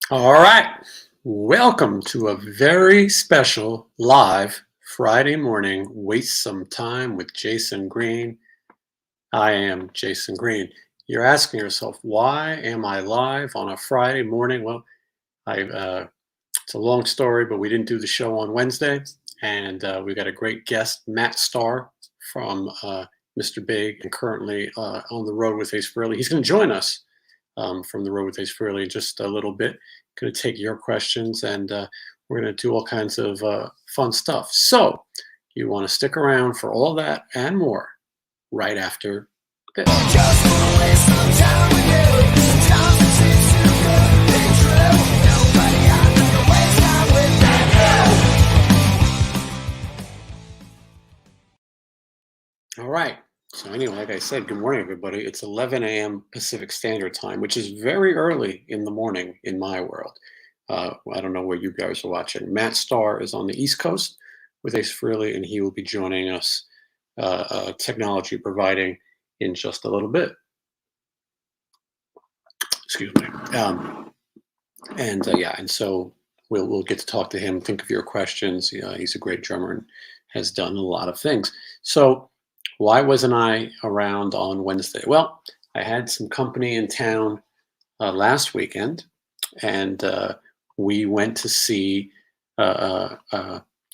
All right. Welcome to a very special live Friday morning Waste Some Time with Jason Green. I am Jason Green. You're asking yourself, why am I live on a Friday morning? Well, it's a long story, but we didn't do the show on Wednesday, and we got a great guest, Matt Starr from Mr. Big, and currently on the road with Ace Frehley. He's going to join us from the road with Ace Frehley in just a little bit. Going to take your questions, and we're going to do all kinds of fun stuff. So you want to stick around for all that and more right after this. Just wanna waste some time with you. Sometimes it seems too good to be true. Nobody out there to waste time with you. All right. So anyway, like I said, good morning, everybody. It's 11 a.m. Pacific Standard Time, which is very early in the morning in my world. I don't know where you guys are watching. Matt Starr is on the East Coast with Ace Frehley, and he will be joining us, technology providing, in just a little bit. Excuse me. And so we'll get to talk to him. Think of your questions. He's a great drummer and has done a lot of things. So why wasn't I around on Wednesday? Well, I had some company in town last weekend, and we went to see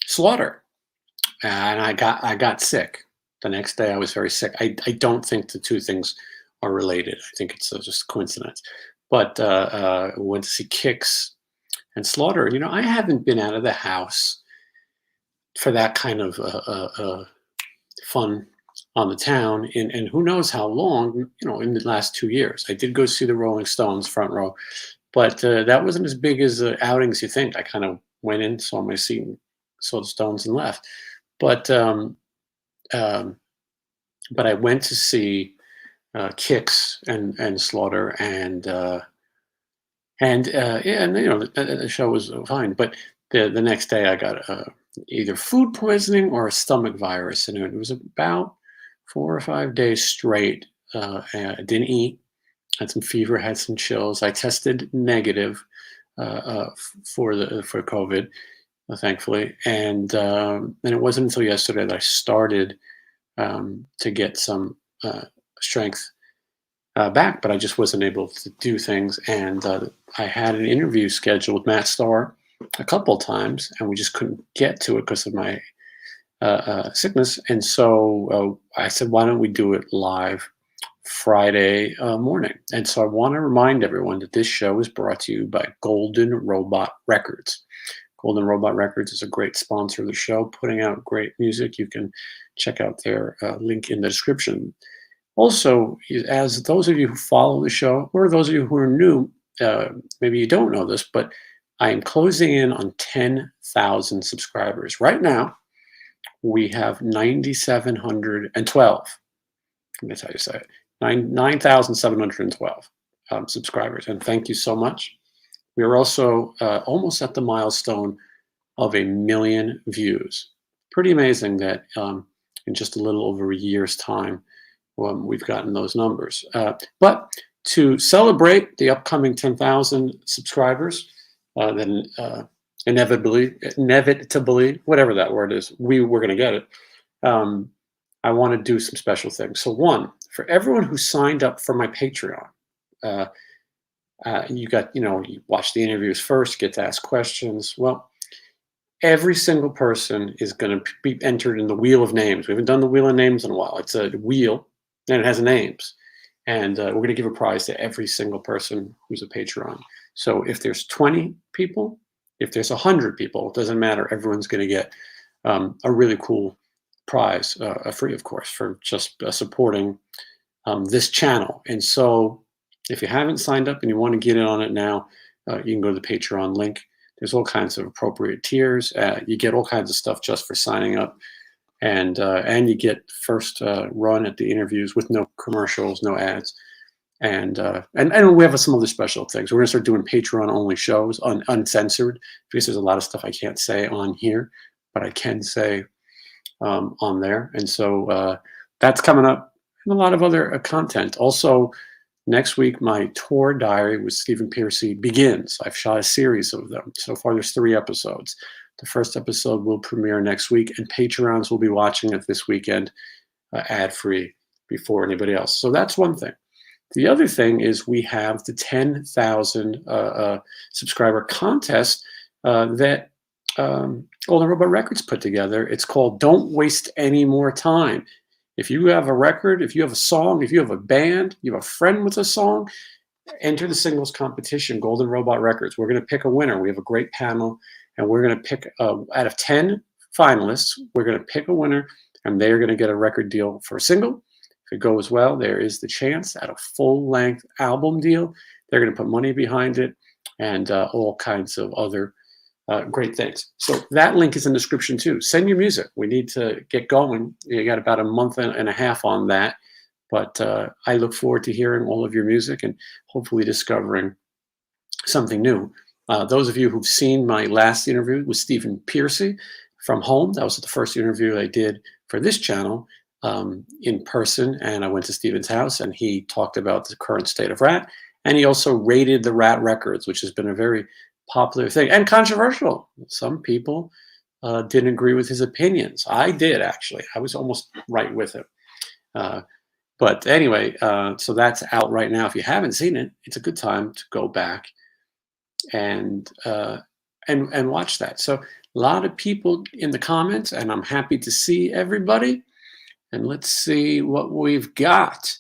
Slaughter, and I got sick. The next day, I was very sick. I don't think the two things are related. I think it's just a coincidence. But went to see Kicks and Slaughter. You know, I haven't been out of the house for that kind of fun on the town in who knows how long, you know, in the last 2 years. I did go see the Rolling Stones front row, but that wasn't as big as outings you think. I kind of went in, saw my seat, and saw the Stones and left. But I went to see Kicks and Slaughter, and you know, the show was fine. But the next day I got either food poisoning or a stomach virus, and it was about 4 or 5 days straight. I didn't eat, had some fever, had some chills. I tested negative for COVID, thankfully, and it wasn't until yesterday that I started to get some strength back, but I just wasn't able to do things. And I had an interview scheduled with Matt Starr a couple times, and we just couldn't get to it because of my sickness. And so I said, why don't we do it live Friday morning? And so I want to remind everyone that this show is brought to you by Golden Robot Records. Golden Robot Records is a great sponsor of the show, putting out great music. You can check out their link in the description. Also, as those of you who follow the show, or those of you who are new, maybe you don't know this, but I am closing in on 10,000 subscribers. Right now, we have 9,712. That's how you say it. 9,712 subscribers. And thank you so much. We are also almost at the milestone of 1 million views. Pretty amazing that in just a little over a year's time, we've gotten those numbers. But to celebrate the upcoming 10,000 subscribers, then inevitably, whatever that word is, we're going to get it. I want to do some special things. So one, for everyone who signed up for my Patreon, you watch the interviews first, get to ask questions. Well, every single person is going to be entered in the wheel of names. We haven't done the wheel of names in a while. It's a wheel, and it has names. And we're going to give a prize to every single person who's a Patreon. So if there's 20 people, if there's 100 people, it doesn't matter. Everyone's going to get a really cool prize, free, of course, for just supporting this channel. And so if you haven't signed up and you want to get in on it now, you can go to the Patreon link. There's all kinds of appropriate tiers. You get all kinds of stuff just for signing up. And you get first run at the interviews with no commercials, no ads. And we have some other special things. We're going to start doing Patreon-only shows, uncensored, because there's a lot of stuff I can't say on here, but I can say on there. And so that's coming up, and a lot of other content. Also, Next week, my tour diary with Stephen Piercy begins. I've shot a series of them. So far, there's 3 episodes. The first episode will premiere next week, and Patreons will be watching it this weekend, ad-free, before anybody else. So that's one thing. The other thing is we have the 10,000 subscriber contest that Golden Robot Records put together. It's called Don't Waste Any More Time. If you have a record, if you have a song, if you have a band, you have a friend with a song, enter the singles competition, Golden Robot Records. We're going to pick a winner. We have a great panel, and we're going to pick, out of 10 finalists, we're going to pick a winner, and they're going to get a record deal for a single. If it goes well, there is the chance at a full-length album deal. They're going to put money behind it and all kinds of other great things. So that link is in the description too. Send your music. We need to get going. You got about a month and a half on that. But I look forward to hearing all of your music and hopefully discovering something new. Those of you who've seen my last interview with Stephen Piercy from home, that was the first interview I did for this channel in person. And I went to Stephen's house and he talked about the current state of Rat. And he also rated the Rat records, which has been a very popular thing and controversial. Some people didn't agree with his opinions. I did, actually. I was almost right with him. But anyway, so that's out right now. If you haven't seen it, it's a good time to go back and watch that. So a lot of people in the comments, and I'm happy to see everybody. And let's see what we've got.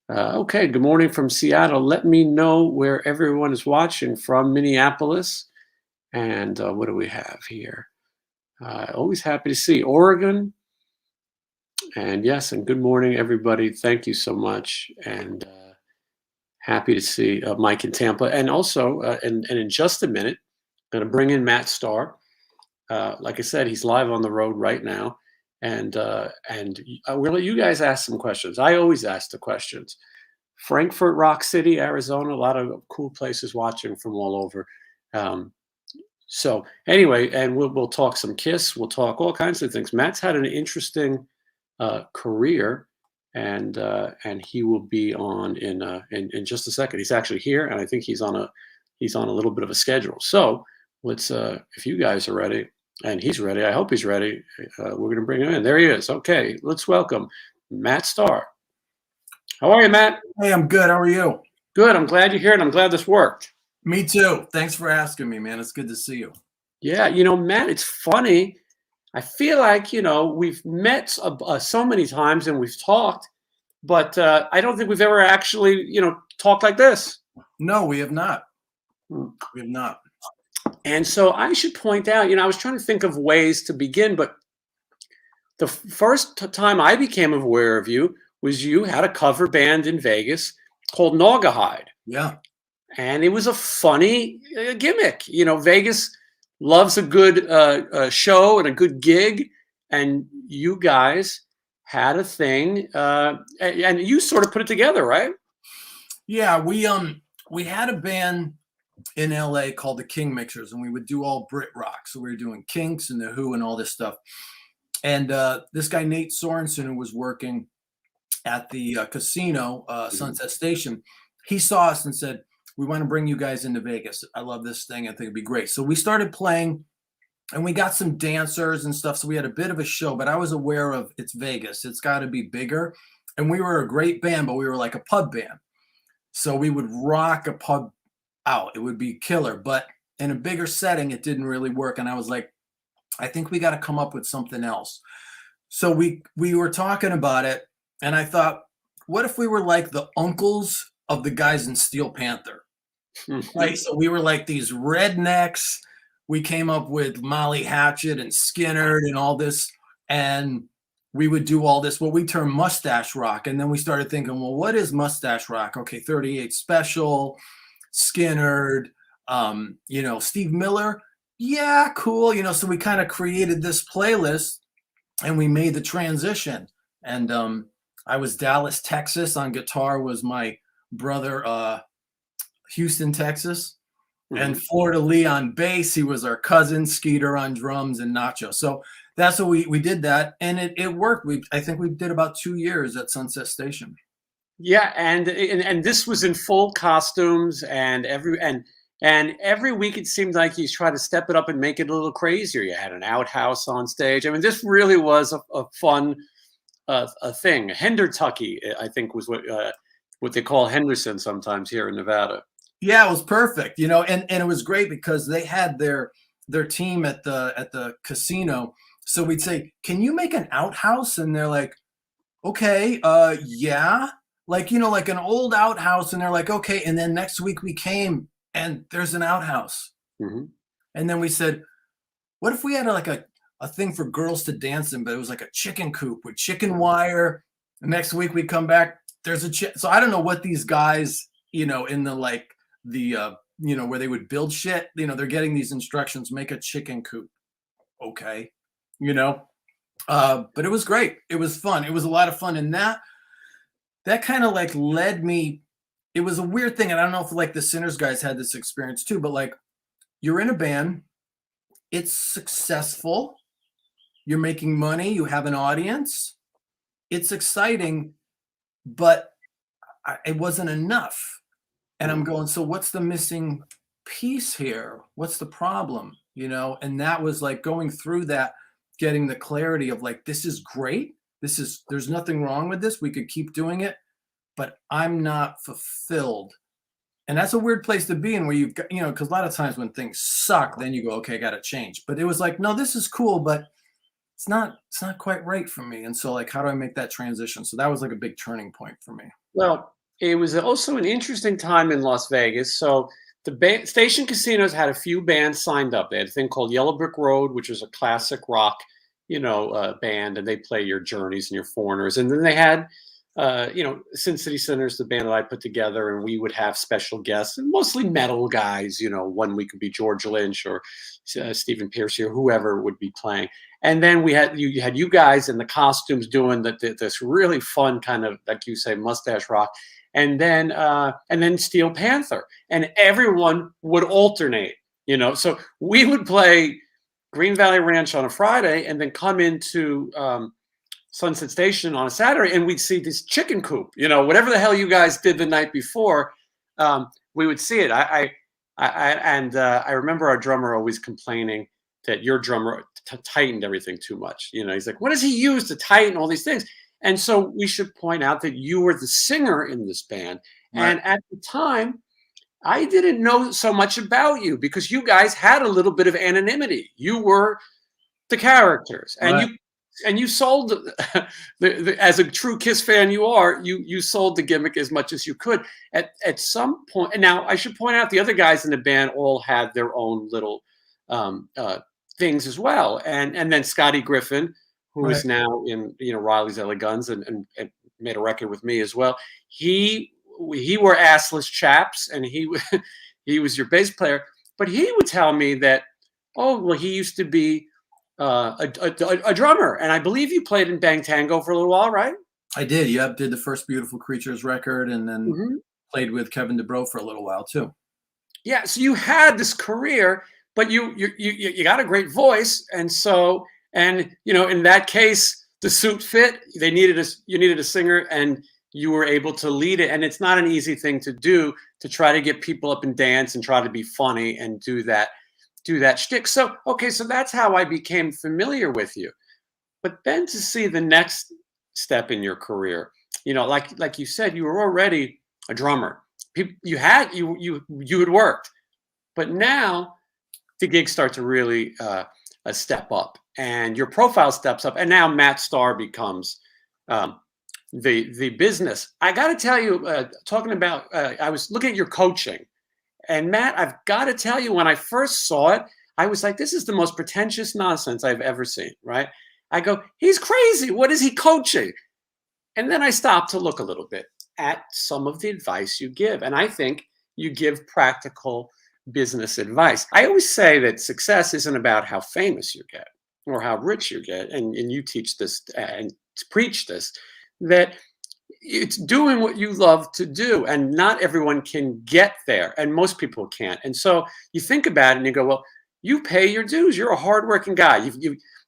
Okay, good morning from Seattle. Let me know where everyone is watching from. Minneapolis. And what do we have here? Always happy to see Oregon. And yes, and good morning, everybody. Thank you so much. And happy to see Mike in Tampa. And also, and in just a minute, I'm going to bring in Matt Starr. Like I said, he's live on the road right now. And we'll let you guys ask some questions. I always ask the questions. Frankfurt, Rock City, Arizona, a lot of cool places watching from all over. So anyway, and we'll talk some Kiss. We'll talk all kinds of things. Matt's had an interesting career, and he will be on in just a second. He's actually here, and I think he's on a little bit of a schedule. So let's if you guys are ready. And he's ready. I hope he's ready. We're going to bring him in. There he is. Okay, let's welcome Matt Starr. How are you, Matt? Hey, I'm good. How are you? Good. I'm glad you're here, and I'm glad this worked. Me too. Thanks for asking me, man. It's good to see you. Yeah, Matt, it's funny. I feel like, we've met so many times and we've talked, but I don't think we've ever actually, talked like this. No, we have not. We have not. And so I should point out, I was trying to think of ways to begin, but the first time I became aware of you was you had a cover band in Vegas called Naugahyde. Yeah. And it was a funny gimmick. Vegas loves a good show and a good gig. And you guys had a thing, and you sort of put it together, right? Yeah, we had a band in LA called the King Mixers, and we would do all Brit rock. So we were doing Kinks and the Who and all this stuff. And this guy Nate Sorensen, who was working at the casino, Sunset Station, he saw us and said, "We want to bring you guys into Vegas. I love this thing. I think it'd be great." So we started playing, and we got some dancers and stuff. So we had a bit of a show, but I was aware of it's Vegas. It's got to be bigger. And we were a great band, but we were like a pub band. So we would rock a pub out. It would be killer, but in a bigger setting, it didn't really work. And I was like, I think we got to come up with something else. So we were talking about it, and I thought, what if we were like the uncles of the guys in Steel Panther? Right? So we were like these rednecks. We came up with Molly Hatchet and Skinnerd and all this, and we would do all this, what we term mustache rock. And then we started thinking, well, what is mustache rock? Okay, 38 Special, Skinnerd, Steve Miller. Yeah, cool. So we kind of created this playlist and we made the transition. And I was Dallas, Texas on guitar, was my brother, Houston, Texas. Mm-hmm. And Florida Lee on bass. He was our cousin. Skeeter on drums and Nacho. So that's what we did that. And it worked. I think we did about 2 years at Sunset Station. Yeah, and this was in full costumes, and every week it seemed like he's trying to step it up and make it a little crazier. You had an outhouse on stage. I mean, this really was a fun a thing. Hendertucky, I think, was what they call Henderson sometimes here in Nevada. Yeah, it was perfect, you know, and it was great because they had their team at the casino. So we'd say, "Can you make an outhouse?" And they're like, "Okay, yeah." Like, you know, like an old outhouse, and they're like, "Okay." And then next week we came and there's an outhouse. Hmm. And then we said, "What if we had like a thing for girls to dance in, but it was like a chicken coop with chicken wire?" And next week we come back, there's a so I don't know what these guys, you know, in the like the you know, where they would build shit, you know, they're getting these instructions, make a chicken coop. Okay. You know, but it was great. It was fun. It was a lot of fun. And that kind of like led me. It was a weird thing. And I don't know if like the Sinners guys had this experience too, but like you're in a band, it's successful, you're making money, you have an audience, it's exciting, but it wasn't enough. And I'm going, so what's the missing piece here? What's the problem? You know, and that was like going through that, getting the clarity of like, this is great. There's nothing wrong with this. We could keep doing it, but I'm not fulfilled. And that's a weird place to be in where you've got, you know, because a lot of times when things suck, then you go, okay, I got to change. But it was like, no, this is cool, but it's not quite right for me. And so like, how do I make that transition? So that was like a big turning point for me. Well, it was also an interesting time in Las Vegas. So the station casinos had a few bands signed up. They had a thing called Yellow Brick Road, which was a classic rock, band, and they play your Journeys and your Foreigners. And then they had, Sin City Sinners, the band that I put together, and we would have special guests, and mostly metal guys. You know, one week would be George Lynch or Stephen Pearcy or whoever would be playing. And then you had you guys in the costumes doing this really fun kind of, like you say, mustache rock, and then Steel Panther, and everyone would alternate. You know, so we would play Green Valley Ranch on a Friday, and then come into Sunset Station on a Saturday, and we'd see this chicken coop. You know, whatever the hell you guys did the night before, we would see it. I remember our drummer always complaining that your drummer tightened everything too much. You know, he's like, what does he use to tighten all these things? And so we should point out that you were the singer in this band. Right. And at the time, I didn't know so much about you because you guys had a little bit of anonymity. You were the characters, and right. you sold as a true Kiss fan you are, you sold the gimmick as much as you could. At some point, and now I should point out the other guys in the band all had their own little things as well, and then Scotty Griffin, who right. is now in Riley's LA Guns and made a record with me as well. He wore assless chaps, and he was your bass player, but he would tell me that, oh well, he used to be a drummer, and I believe you played in Bang Tango for a little while, right? I did. Yep, did the first Beautiful Creatures record, and then played with Kevin DuBrow for a little while too. Yeah, so you had this career, but you got a great voice, and so in that case, the suit fit. You needed a singer, and you were able to lead it. And it's not an easy thing to do, to try to get people up and dance and try to be funny and do that shtick. So, okay, so that's how I became familiar with you. But then to see the next step in your career, like you said, you were already a drummer. You had worked, but now the gigs start to really step up, and your profile steps up, and now Matt Starr becomes the business. I got to tell you, talking about, I was looking at your coaching. And Matt, I've got to tell you, when I first saw it, I was like, this is the most pretentious nonsense I've ever seen, right? I go, he's crazy. What is he coaching? And then I stopped to look a little bit at some of the advice you give. And I think you give practical business advice. I always say that success isn't about how famous you get or how rich you get. And you teach this and preach this, that it's doing what you love to do, and not everyone can get there, and most people can't. And so you think about it and you go, well, you pay your dues. You're a hardworking guy.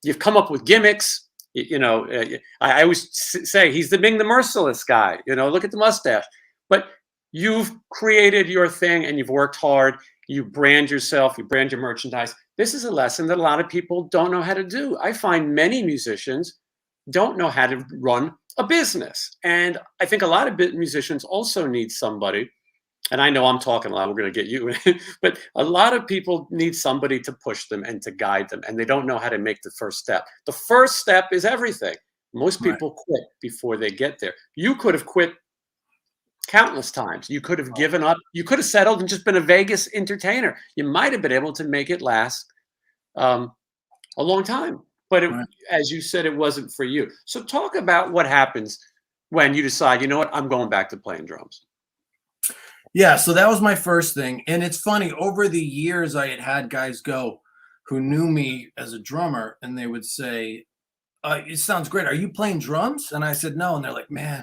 You've come up with gimmicks. I always say he's the Ming the Merciless guy. Look at the mustache. But you've created your thing and you've worked hard. You brand yourself, you brand your merchandise. This is a lesson that a lot of people don't know how to do. I find many musicians don't know how to run a business. And I think a lot of musicians also need somebody, and I know I'm talking a lot, we're going to get you, but a lot of people need somebody to push them and to guide them, and they don't know how to make the first step. The first step is everything. Most Right. people quit before they get there. You could have quit countless times. You could have given up. You could have settled and just been a Vegas entertainer. You might have been able to make it last um, a long time. But Right. as you said, it wasn't for you. So talk about what happens when you decide, you know what, I'm going back to playing drums. Yeah, so that was my first thing. And it's funny, over the years, I had guys go who knew me as a drummer, and they would say, it sounds great. Are you playing drums? And I said, no. And they're like, man,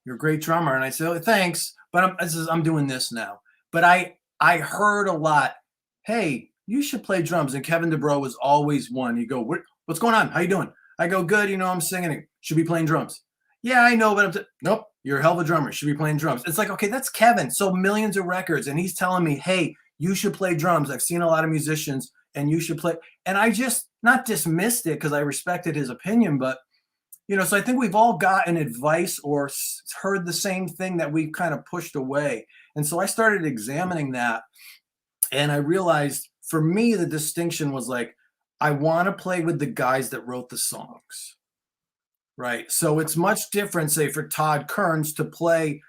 you're a great drummer. And I said, oh, thanks. But I'm doing this now. But I heard a lot, hey, you should play drums. And Kevin DeBro was always one. You go, what's going on? How you doing? I go, good. I'm singing. Should be playing drums. Yeah, I know, but nope. You're a hell of a drummer. Should be playing drums. It's like, okay, that's Kevin. So millions of records. And he's telling me, hey, you should play drums. I've seen a lot of musicians and you should play. And I just not dismissed it because I respected his opinion. But, so I think we've all gotten advice or heard the same thing that we've kind of pushed away. And so I started examining that. And I realized for me, the distinction was like, I want to play with the guys that wrote the songs. Right. So it's much different, say, for Todd Kearns to play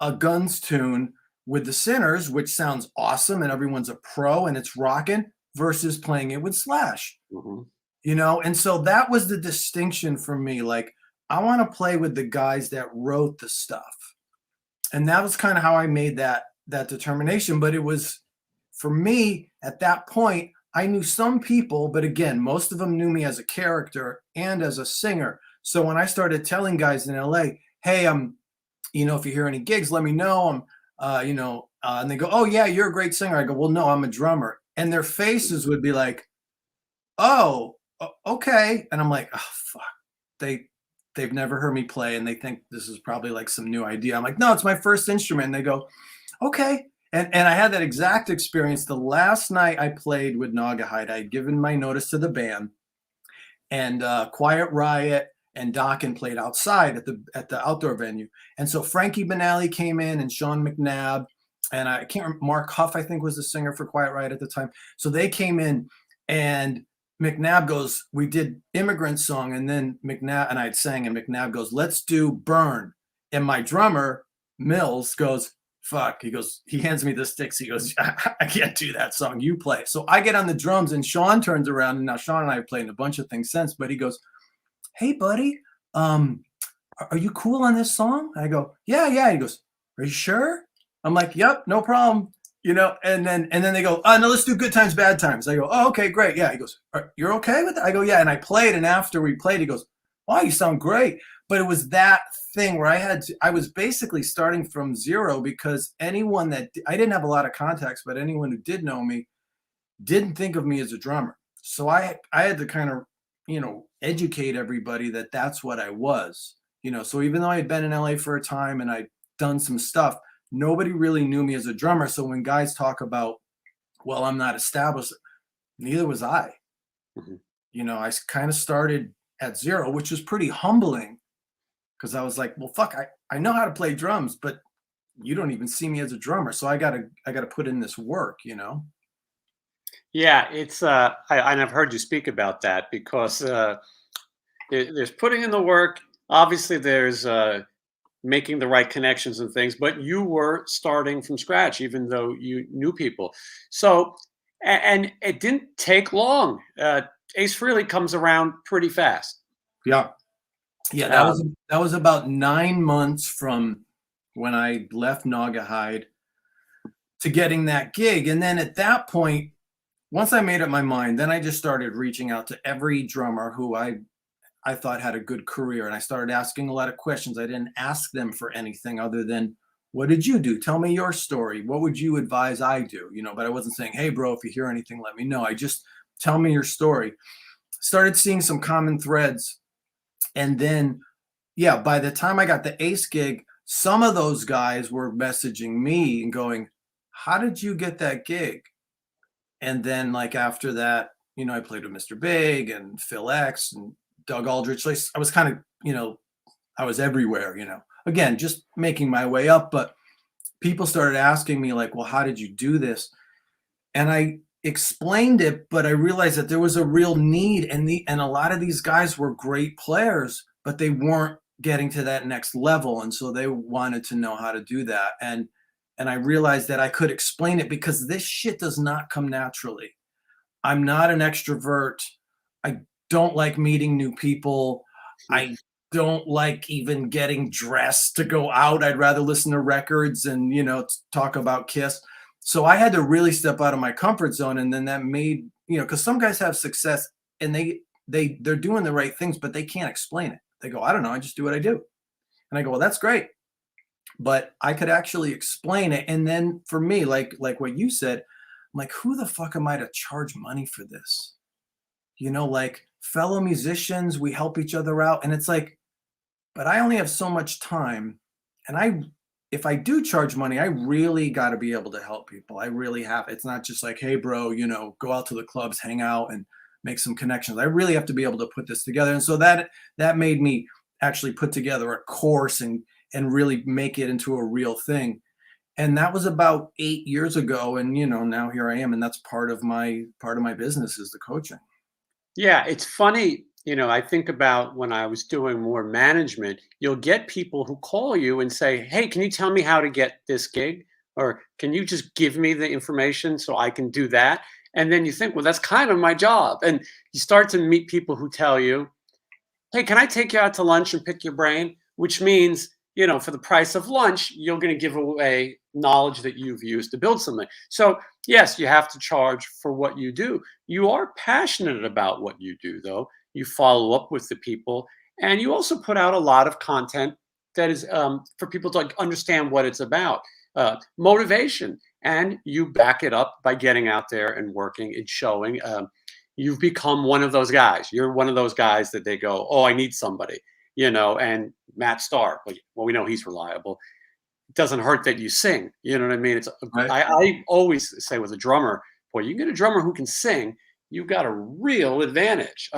a Guns tune with the Sinners, which sounds awesome and everyone's a pro and it's rocking, versus playing it with Slash. Mm-hmm. And so that was the distinction for me. Like, I want to play with the guys that wrote the stuff. And that was kind of how I made that determination. But it was, for me, at that point, I knew some people, but again, most of them knew me as a character and as a singer. So when I started telling guys in LA, hey, if you hear any gigs, let me know. And they go, oh yeah, you're a great singer. I go, well, no, I'm a drummer. And their faces would be like, oh, okay. And I'm like, oh, fuck. They've never heard me play. And they think this is probably like some new idea. I'm like, no, it's my first instrument. And they go, okay. And I had that exact experience. The last night I played with Naugahyde, I had given my notice to the band, and Quiet Riot and Dokken played outside at the outdoor venue. And so Frankie Benally came in and Sean McNabb, and I can't remember, Mark Huff, I think, was the singer for Quiet Riot at the time. So they came in, and McNabb goes, we did Immigrant Song, and then McNabb and I sang, and McNabb goes, let's do Burn. And my drummer, Mills, goes, fuck. He hands me the sticks. He goes, I can't do that song. You play. So I get on the drums, and Sean turns around, and now Sean and I have played a bunch of things since, but he goes, hey, buddy, are you cool on this song? I go, yeah. He goes, are you sure? I'm like, yep, no problem. And then they go, no, let's do Good Times, Bad Times. I go, oh, okay, great. Yeah. He goes, you're okay with that? I go, yeah. And I played. And after we played, he goes, wow, you sound great. But it was that thing where I was basically starting from zero, because anyone that I didn't have a lot of contacts, but anyone who did know me didn't think of me as a drummer. So I had to kind of, educate everybody that that's what I was, so even though I had been in LA for a time and I'd done some stuff, nobody really knew me as a drummer. So when guys talk about, well, I'm not established, neither was I. Mm-hmm. I kind of started at zero, which was pretty humbling, because I was like, well, fuck, I know how to play drums, but you don't even see me as a drummer. So I gotta put in this work, Yeah, it's I've heard you speak about that, because there's putting in the work. Obviously, there's making the right connections and things, but you were starting from scratch, even though you knew people. So, and it didn't take long. Ace Frehley comes around pretty fast. Yeah. That was about 9 months from when I left Naugahyde to getting that gig. And then at that point, once I made up my mind, then I just started reaching out to every drummer who I thought had a good career. And I started asking a lot of questions. I didn't ask them for anything other than, what did you do? Tell me your story. What would you advise I do? But I wasn't saying, hey, bro, if you hear anything, let me know. I just, tell me your story. Started seeing some common threads And then, yeah, by the time I got the Ace gig, some of those guys were messaging me and going, how did you get that gig? And then, like, after that, you know, I played with Mr. Big and Phil X and Doug Aldrich. Like, I was kind of, you know, I was everywhere, you know, again, just making my way up. But people started asking me, like, well, how did you do this? And I explained it, but I realized that there was a real need. And a lot of these guys were great players, but they weren't getting to that next level. And so they wanted to know how to do that. And I realized that I could explain it because this shit does not come naturally. I'm not an extrovert. I don't like meeting new people. I don't like even getting dressed to go out. I'd rather listen to records and, you know, talk about Kiss. So I had to really step out of my comfort zone. And then that made, you know, because some guys have success and they're doing the right things, but they can't explain it. They go, I don't know, I just do what I do. And I go, well, that's great. But I could actually explain it. And then for me, like what you said, I'm like, who the fuck am I to charge money for this? You know, like fellow musicians, we help each other out. And it's like, but I only have so much time. And if I do charge money, I really got to be able to help people. I really have. It's not just like, hey, bro, you know, go out to the clubs, hang out and make some connections. I really have to be able to put this together. And so that made me actually put together a course and really make it into a real thing. And that was about 8 years ago. And, you know, now here I am. And that's part of my business is the coaching. Yeah, it's funny. I think about when I was doing more management, you'll get people who call you and say, hey, can you tell me how to get this gig? Or can you just give me the information so I can do that? And then you think, well, that's kind of my job. And you start to meet people who tell you, hey, can I take you out to lunch and pick your brain? Which means, for the price of lunch, you're going to give away knowledge that you've used to build something. So yes, you have to charge for what you do. You are passionate about what you do, though. You follow up with the people, and you also put out a lot of content that is for people to understand what it's about. Motivation, and you back it up by getting out there and working and showing. You've become one of those guys. You're one of those guys that they go, oh, I need somebody, and Matt Starr, well, we know he's reliable. It doesn't hurt that you sing. You know what I mean? Right. I always say with a drummer, boy, you get a drummer who can sing, you've got a real advantage.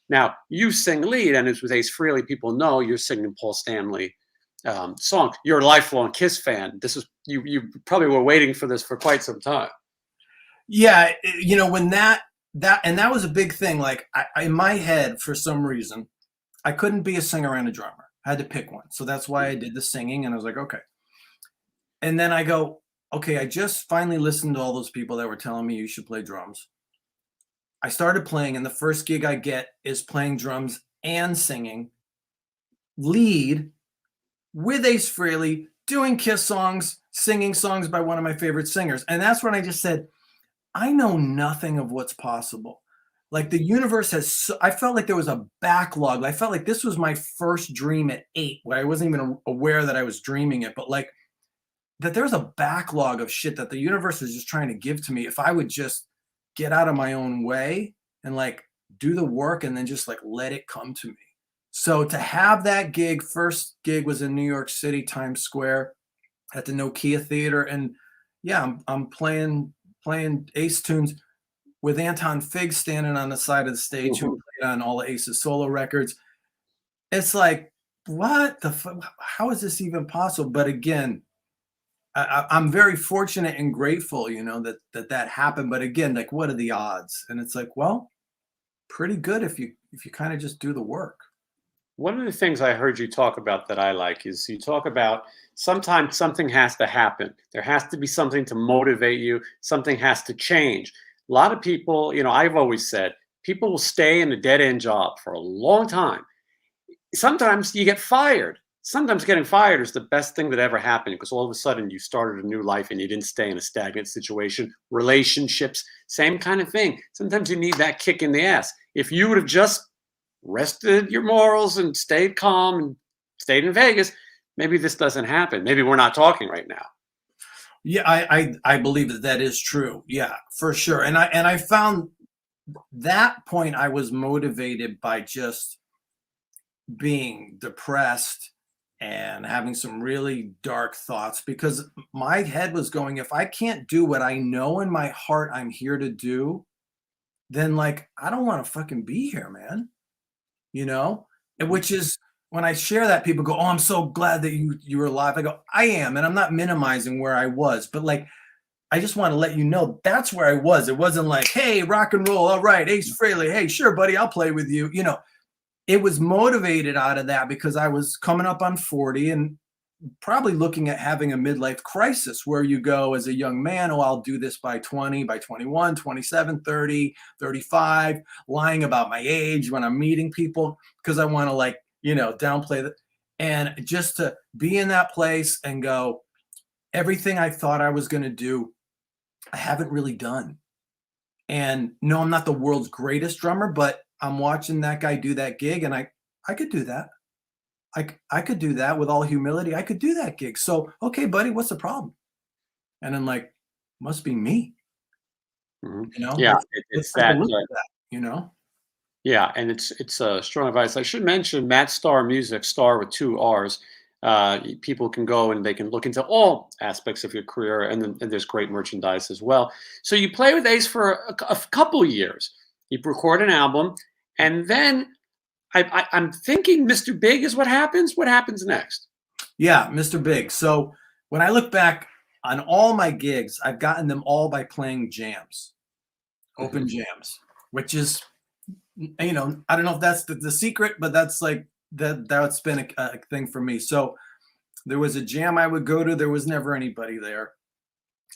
Now, you sing lead, and it's with Ace Frehley. People know you're singing Paul Stanley song. You're a lifelong Kiss fan. This is you probably were waiting for this for quite some time. Yeah, when that was a big thing. Like in my head, for some reason, I couldn't be a singer and a drummer. I had to pick one. So that's why I did the singing, and I was like, okay. And then I go, okay, I just finally listened to all those people that were telling me you should play drums. I started playing, and the first gig I get is playing drums and singing lead with Ace Frehley, doing Kiss songs, singing songs by one of my favorite singers. And that's when I just said, I know nothing of what's possible. Like the universe I felt like there was a backlog. I felt like this was my first dream at 8, where I wasn't even aware that I was dreaming it, but like that there's a backlog of shit that the universe is just trying to give to me if I would just get out of my own way and like do the work and then just like let it come to me. So to have that gig, first gig was in New York City, Times Square at the Nokia Theater. And yeah, I'm playing Ace tunes with Anton Fig standing on the side of the stage, who played on all of Ace's solo records. It's like, what the fuck? How is this even possible? But again, I'm very fortunate and grateful, that happened. But again, like, what are the odds? And it's like, well, pretty good if you kind of just do the work. One of the things I heard you talk about that I like is you talk about sometimes something has to happen. There has to be something to motivate you. Something has to change. A lot of people, I've always said, people will stay in a dead-end job for a long time. Sometimes you get fired. Sometimes getting fired is the best thing that ever happened, because all of a sudden you started a new life and you didn't stay in a stagnant situation. Relationships, same kind of thing. Sometimes you need that kick in the ass. If you would have just rested your morals and stayed calm and stayed in Vegas, maybe this doesn't happen. Maybe we're not talking right now. Yeah, I believe that is true. Yeah, for sure. And I found that point I was motivated by just being depressed and having some really dark thoughts because my head was going, if I can't do what I know in my heart I'm here to do, then like I don't want to fucking be here, man. You know? And Mhm. which is when I share that, people go, "Oh, I'm so glad that you were alive." I go, "I am," and I'm not minimizing where I was, but like I just want to let you know that's where I was. It wasn't like, "Hey, rock and roll, all right, Ace Frehley, hey, sure, buddy, I'll play with you." You know, it was motivated out of that because I was coming up on 40 and probably looking at having a midlife crisis where you go as a young man, oh, I'll do this by 20, by 21, 27, 30, 35, lying about my age when I'm meeting people because I want to like, downplay that. And just to be in that place and go, everything I thought I was going to do, I haven't really done. And no, I'm not the world's greatest drummer, but I'm watching that guy do that gig and I could do that. I could do that with all humility. I could do that gig. So, okay, buddy, what's the problem? And I'm like, must be me. Mhm. You know, Yeah, let's it's take a that. look at that. You know, Yeah, and it's strong advice. I should mention Matt Starr Music, Star with two R's. People can go and they can look into all aspects of your career, and then and there's great merchandise as well. So you play with Ace for a couple years. You record an album, and then I'm thinking Mr. Big is what happens. What happens next? yeah, Mr. Big. So when I look back on all my gigs, I've gotten them all by playing jams, Mhm. open jams, which is, I don't know if that's the secret, but that's like that's been a thing for me. So there was a jam I would go to. There was never anybody there.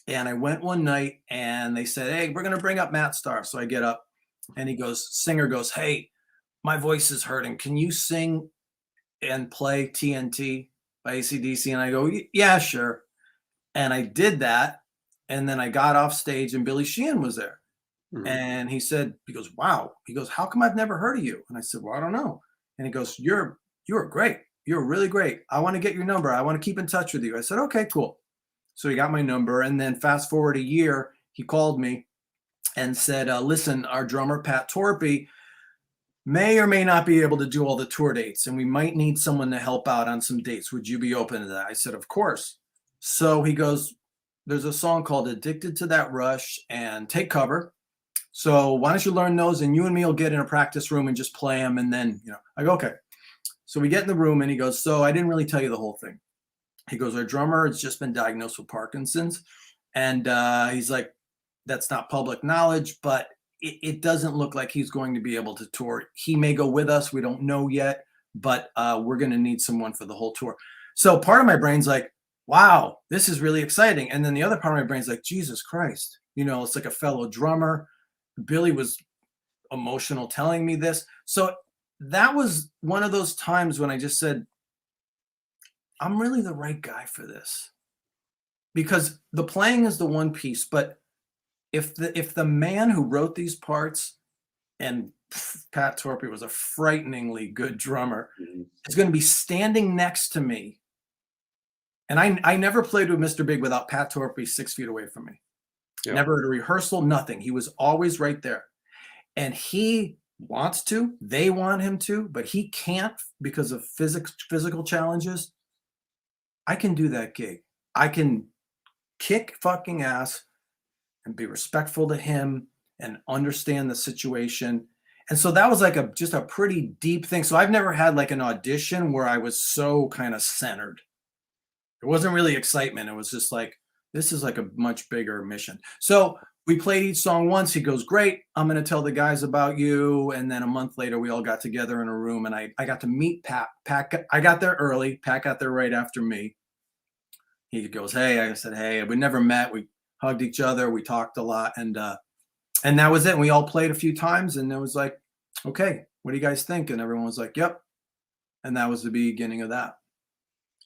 And I went one night and they said, "Hey, we're going to bring up Matt Starr." So I get up and singer goes, "Hey, my voice is hurting. Can you sing and play TNT by AC/DC?" And I go, "Yeah, sure." And I did that. And then I got off stage and Billy Sheehan was there. Mhm. And he goes, "Wow." He goes, "How come I've never heard of you?" And I said, "Well, I don't know." And he goes, You're great. You're really great. I want to get your number. I want to keep in touch with you." I said, "Okay, cool." So he got my number. And then fast forward a year, he called me and said, "Listen, our drummer, Pat Torpy, may or may not be able to do all the tour dates, and we might need someone to help out on some dates. Would you be open to that?" I said, "Of course." So he goes, "There's a song called Addicted to That Rush and Take Cover. So why don't you learn those and you and me will get in a practice room and just play them." And then, I go, "Okay." So we get in the room and he goes, "So I didn't really tell you the whole thing." He goes, "Our drummer has just been diagnosed with Parkinson's." And he's like, "That's not public knowledge, but it doesn't look like he's going to be able to tour. He may go with us. We don't know yet, but we're going to need someone for the whole tour." So part of my brain's like, wow, this is really exciting. And then the other part of my brain's like, Jesus Christ, it's like a fellow drummer. Billy was emotional telling me this. So that was one of those times when I just said, I'm really the right guy for this because the playing is the one piece, but if the man who wrote these parts and Pat Torpy was a frighteningly good drummer Mhm. is going to be standing next to me, and I never played with Mr. Big without Pat Torpy 6 feet away from me. Yeah. Never at a rehearsal, nothing. He was always right there. And he wants to, they want him to, but he can't because of physical challenges. I can do that gig. I can kick fucking ass and be respectful to him and understand the situation. And so that was like just a pretty deep thing. So I've never had like an audition where I was so kind of centered. It wasn't really excitement. It was just like, this is like a much bigger mission. So we played each song once. He goes, "Great. I'm going to tell the guys about you." And then a month later, we all got together in a room and I got to meet Pat. I got there early. Pat got there right after me. He goes, "Hey." I said, "Hey." We never met. We hugged each other. We talked a lot. And that was it. And we all played a few times. And it was like, "Okay, what do you guys think?" And everyone was like, "Yep." And that was the beginning of that.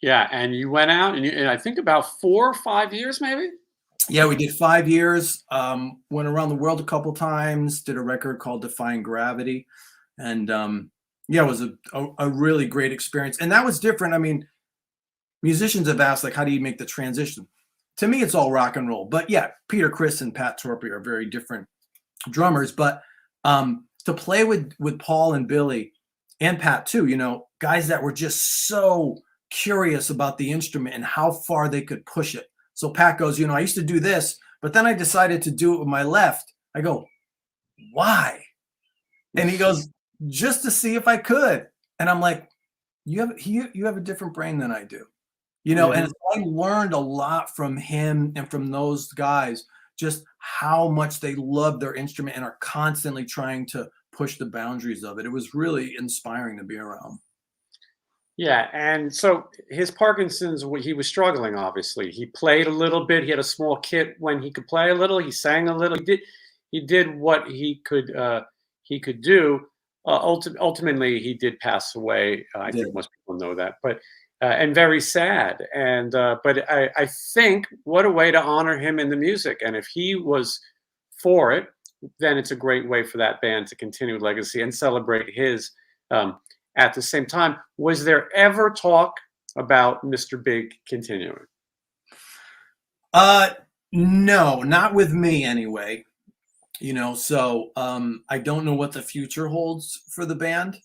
Yeah, and you went out and I think about 4 or 5 years, maybe. Yeah, we did 5 years. Went around the world a couple times. Did a record called "Defying Gravity," and yeah, it was a really great experience. And that was different. I mean, musicians have asked like, how do you make the transition? To me, it's all rock and roll. But yeah, Peter Criss and Pat Torpy are very different drummers. But to play with Paul and Billy and Pat too, guys that were just so curious about the instrument and how far they could push it. So Pat goes, I used to do this, but then I decided to do it with my left. I go, why? And he goes, just to see if I could. And I'm like, you have a different brain than I do, and I learned a lot from him and from those guys, just how much they love their instrument and are constantly trying to push the boundaries of it. It was really inspiring to be around. Yeah, and so his Parkinson's, he was struggling. Obviously, he played a little bit. He had a small kit when he could play a little. He sang a little. He did what he could do. Ultimately, he did pass away. I Yeah. think most people know that, but and very sad. And but I think what a way to honor him in the music. And if he was for it, then it's a great way for that band to continue legacy and celebrate his. At the same time, was there ever talk about Mr. Big continuing? No, not with me anyway. So I don't know what the future holds for the band.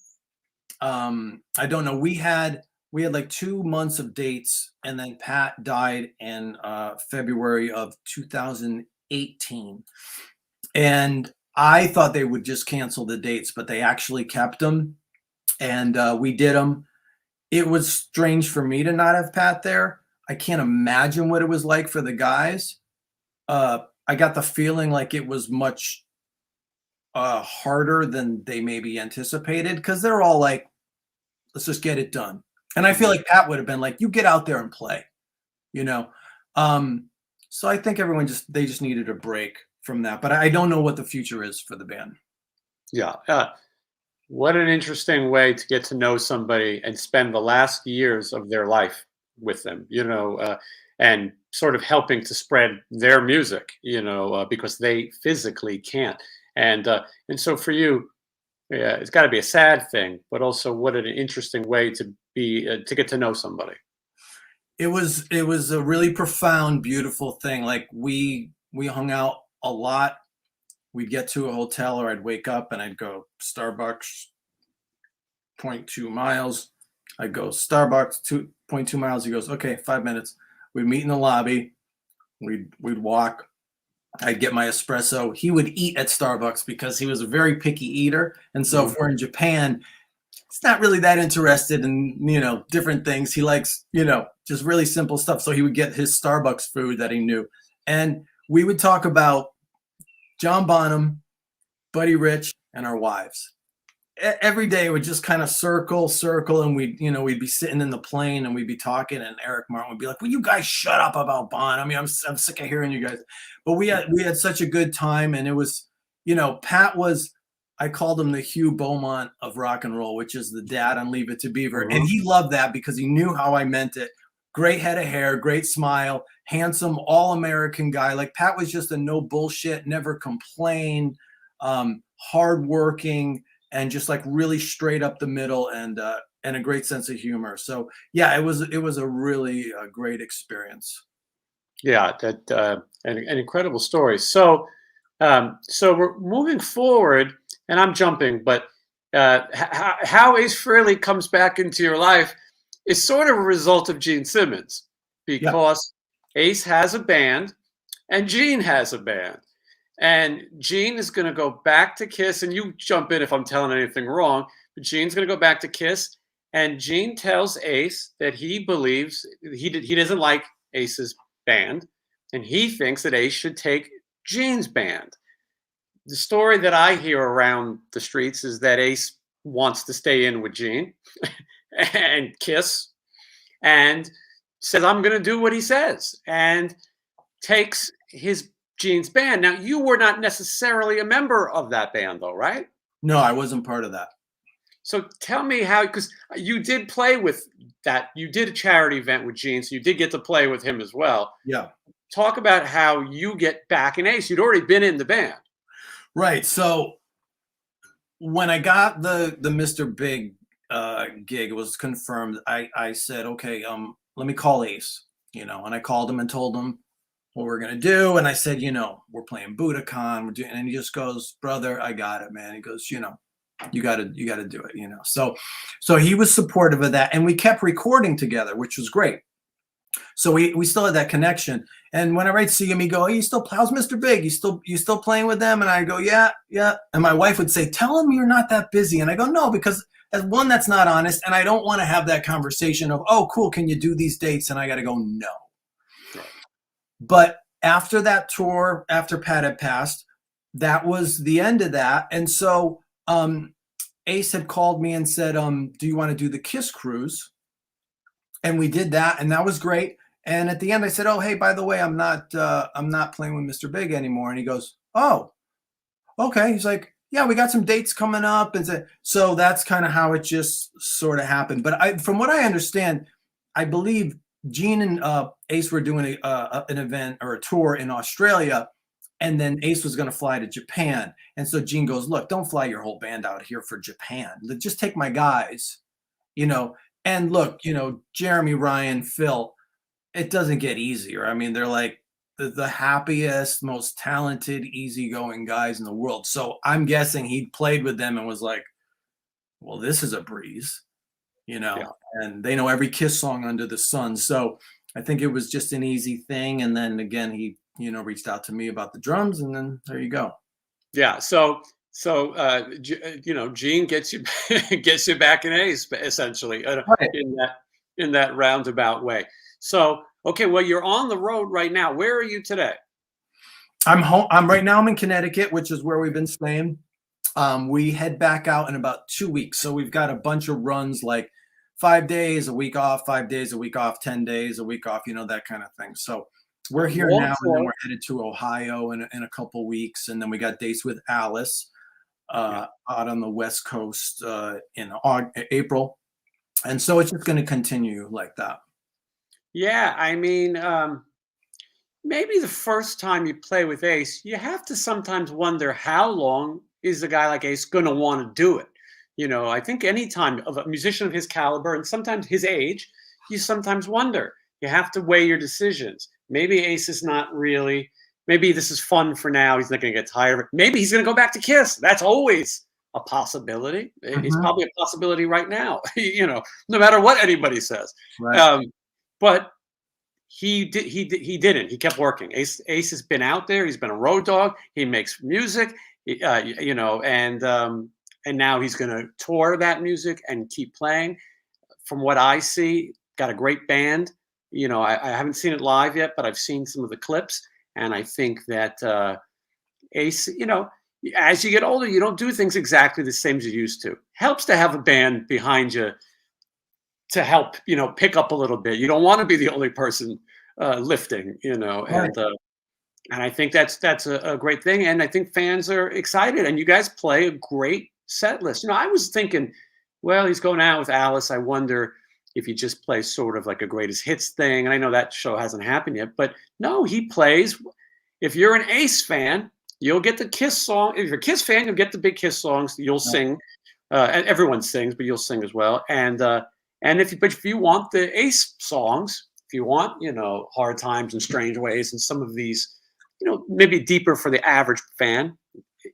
I don't know. We had like 2 months of dates, and then Pat died in February of 2018. And I thought they would just cancel the dates, but they actually kept them, and we did them. It was strange for me to not have Pat there. I can't imagine what it was like for the guys. I got the feeling like it was much harder than they maybe anticipated, because they're all like, let's just get it done. And I feel like Pat would have been like, you get out there and play, you know? So I think everyone they just needed a break from that, but I don't know what the future is for the band. Yeah. What an interesting way to get to know somebody and spend the last years of their life with them, and sort of helping to spread their music, because they physically can't. And so for you, yeah, it's got to be a sad thing, but also what an interesting way to be to get to know somebody. It was a really profound, beautiful thing. Like we hung out a lot. We'd get to a hotel, or I'd wake up and I'd go Starbucks, 0.2 miles. I'd go Starbucks, 2.2 miles. He goes, okay, 5 minutes. We'd meet in the lobby. We'd walk. I'd get my espresso. He would eat at Starbucks because he was a very picky eater. And so if we're in Japan, he's not really that interested in, different things. He likes, just really simple stuff. So he would get his Starbucks food that he knew. And we would talk about John Bonham, Buddy Rich, and our wives. Every day it would just kind of circle, and we'd be sitting in the plane and we'd be talking, and Eric Martin would be like, "Will you guys shut up about Bonham? I mean, I'm sick of hearing you guys." But we had such a good time, and it was, Pat was, I called him the Hugh Beaumont of rock and roll, which is the dad on Leave It to Beaver, and he loved that because he knew how I meant it. Great head of hair, great smile, handsome, all-American guy. Like Pat was just a no bullshit, never complained, hardworking, and just like really straight up the middle, and a great sense of humor. So yeah, it was a really great experience. Yeah, that an incredible story. So we're moving forward, and I'm jumping, but how Ace Frehley comes back into your life is sort of a result of Gene Simmons, because Ace has a band and Gene has a band. And Gene is going to go back to Kiss, and you jump in if I'm telling anything wrong, but Gene's going to go back to Kiss, and Gene tells Ace that he believes he doesn't like Ace's band, and he thinks that Ace should take Gene's band. The story that I hear around the streets is that Ace wants to stay in with Gene and Kiss, and says, I'm going to do what he says, and takes Gene's band. Now, you were not necessarily a member of that band, though, right? No, I wasn't part of that. So tell me how, because you did play with that. You did a charity event with Gene, so you did get to play with him as well. Yeah. Talk about how you get back in Ace. You'd already been in the band. Right. So when I got the Mr. Big gig, it was confirmed. I said, okay, let me call Ace, and I called him and told him what we're going to do. And I said, we're playing Budokan. And he just goes, brother, I got it, man. He goes, you got to do it, you know. So he was supportive of that, and we kept recording together, which was great. So we still had that connection. And whenever I'd see him, he'd go, "Hey, you still, how's Mr. Big? You still playing with them?" And I go, "Yeah, yeah." And my wife would say, "Tell him you're not that busy." And I go, "No, because as one, that's not honest, and I don't want to have that conversation of, oh, cool, can you do these dates?" And I got to go, no. Right. But after that tour, after Pat had passed, that was the end of that. And so Ace had called me and said, "Do you want to do the Kiss cruise?" And we did that, and that was great. And at the end, I said, "Oh, hey, by the way, I'm not playing with Mr. Big anymore." And he goes, "Oh, okay." He's like, "Yeah, we got some dates coming up." And so that's kind of how it just sort of happened. But from what I understand, I believe Gene and Ace were doing an event or a tour in Australia, and then Ace was going to fly to Japan. And so Gene goes, "Look, don't fly your whole band out here for Japan. Just take my guys, you know." And look, you know, Jeremy, Ryan, Phil, it doesn't get easier. I mean, they're like the happiest, most talented, easygoing guys in the world. So I'm guessing he played with them and was like, "Well, this is a breeze," you know, Yeah. and they know every Kiss song under the sun. So I think it was just an easy thing. And then again, he, you know, reached out to me about the drums, and then there you go. Yeah. You know, Gene gets you gets you back in Ace essentially Right. in that roundabout way. So okay, well, you're on the road right now. Where are you today? I'm home. Right now, I'm in Connecticut, which is where we've been staying. We head back out in about 2 weeks. So we've got a bunch of runs, like 5 days, a week off, 5 days, a week off, 10 days, a week off, you know, that kind of thing. So we're here Long now, and then tour. we're headed to Ohio in a couple weeks. And then we got dates with Alice Yeah. out on the West Coast in April. And so it's just going to continue like that. Yeah. I mean, maybe the first time you play with Ace, you have to sometimes wonder how long is a guy like Ace going to want to do it. You know, I think any time of a musician of his caliber and sometimes his age, you sometimes wonder. You have to weigh your decisions. Maybe Ace is not really. Maybe this is fun for now. He's not going to get tired of it. Maybe he's going to go back to Kiss. That's always a possibility. It's Mhm. probably a possibility right now. You know, no matter what anybody says. Right. Um, but he didn't. He kept working. Ace has been out there. He's been a road dog. He makes music, you know, and now he's going to tour that music and keep playing. From what I see, got a great band. You know, I haven't seen it live yet, but I've seen some of the clips, and I think that Ace, you know, as you get older, you don't do things exactly the same as you used to. Helps to have a band behind you to help, you know, pick up a little bit. You don't want to be the only person lifting, you know, Right. and I think that's a great thing. And I think fans are excited. And you guys play a great set list. You know, I was thinking, well, he's going out with Alice. I wonder if he just plays sort of like a greatest hits thing. And I know that show hasn't happened yet, but no, he plays. If you're an Ace fan, you'll get the Kiss song. If you're a Kiss fan, you'll get the big Kiss songs. You'll sing. And everyone sings, but you'll sing as well. And if you want the Ace songs, if you want, you know, Hard Times and Strange Ways and some of these, you know, maybe deeper for the average fan,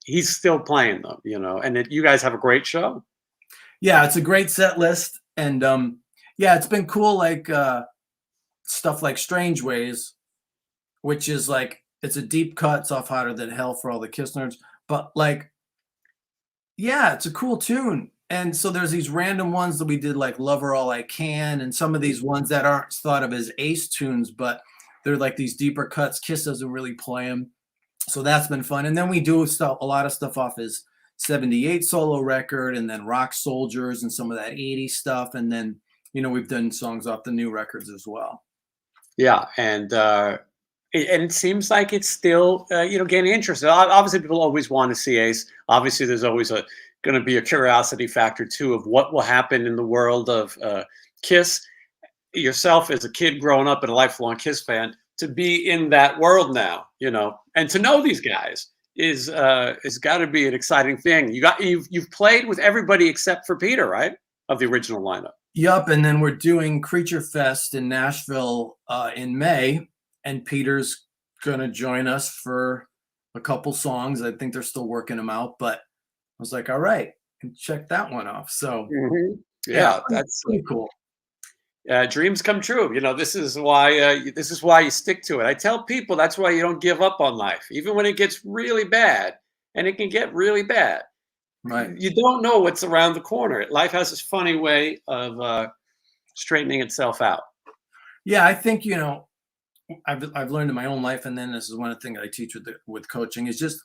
he's still playing them, you know, and you guys have a great show. Yeah, it's a great set list. And yeah, it's been cool, like stuff like Strange Ways, which is like, it's a deep cut, it's off Hotter Than Hell for all the Kiss nerds. But like, yeah, it's a cool tune. And so there's these random ones that we did, like Love Her All I Can, and some of these ones that aren't thought of as Ace tunes, but they're like these deeper cuts. Kiss doesn't really play them. So that's been fun. And then we do stuff, a lot of stuff off his 78 solo record, and then Rock Soldiers and some of that 80s stuff. And then, you know, we've done songs off the new records as well. Yeah, and it seems like it's still you know, gaining interest. Obviously, people always want to see Ace. Obviously, there's always a going to be a curiosity factor too of what will happen in the world of Kiss. Yourself as a kid growing up and a lifelong Kiss fan, to be in that world now, you know, and to know these guys is got to be an exciting thing. You've played with everybody except for Peter, right? Of the original lineup. Yup. And then we're doing Creature Fest in Nashville in May, and Peter's going to join us for a couple songs. I think they're still working them out, but I was like, all right, and check that one off. So Mhm. yeah, Yeah, that's pretty cool. dreams come true. This is why you stick to it. I tell people that's why you don't give up on life, even when it gets really bad, and it can get really bad. Right. You don't know what's around the corner. Life has this funny way of straightening itself out. Yeah, I think, I've learned in my own life, and then this is one of the things I teach with coaching is just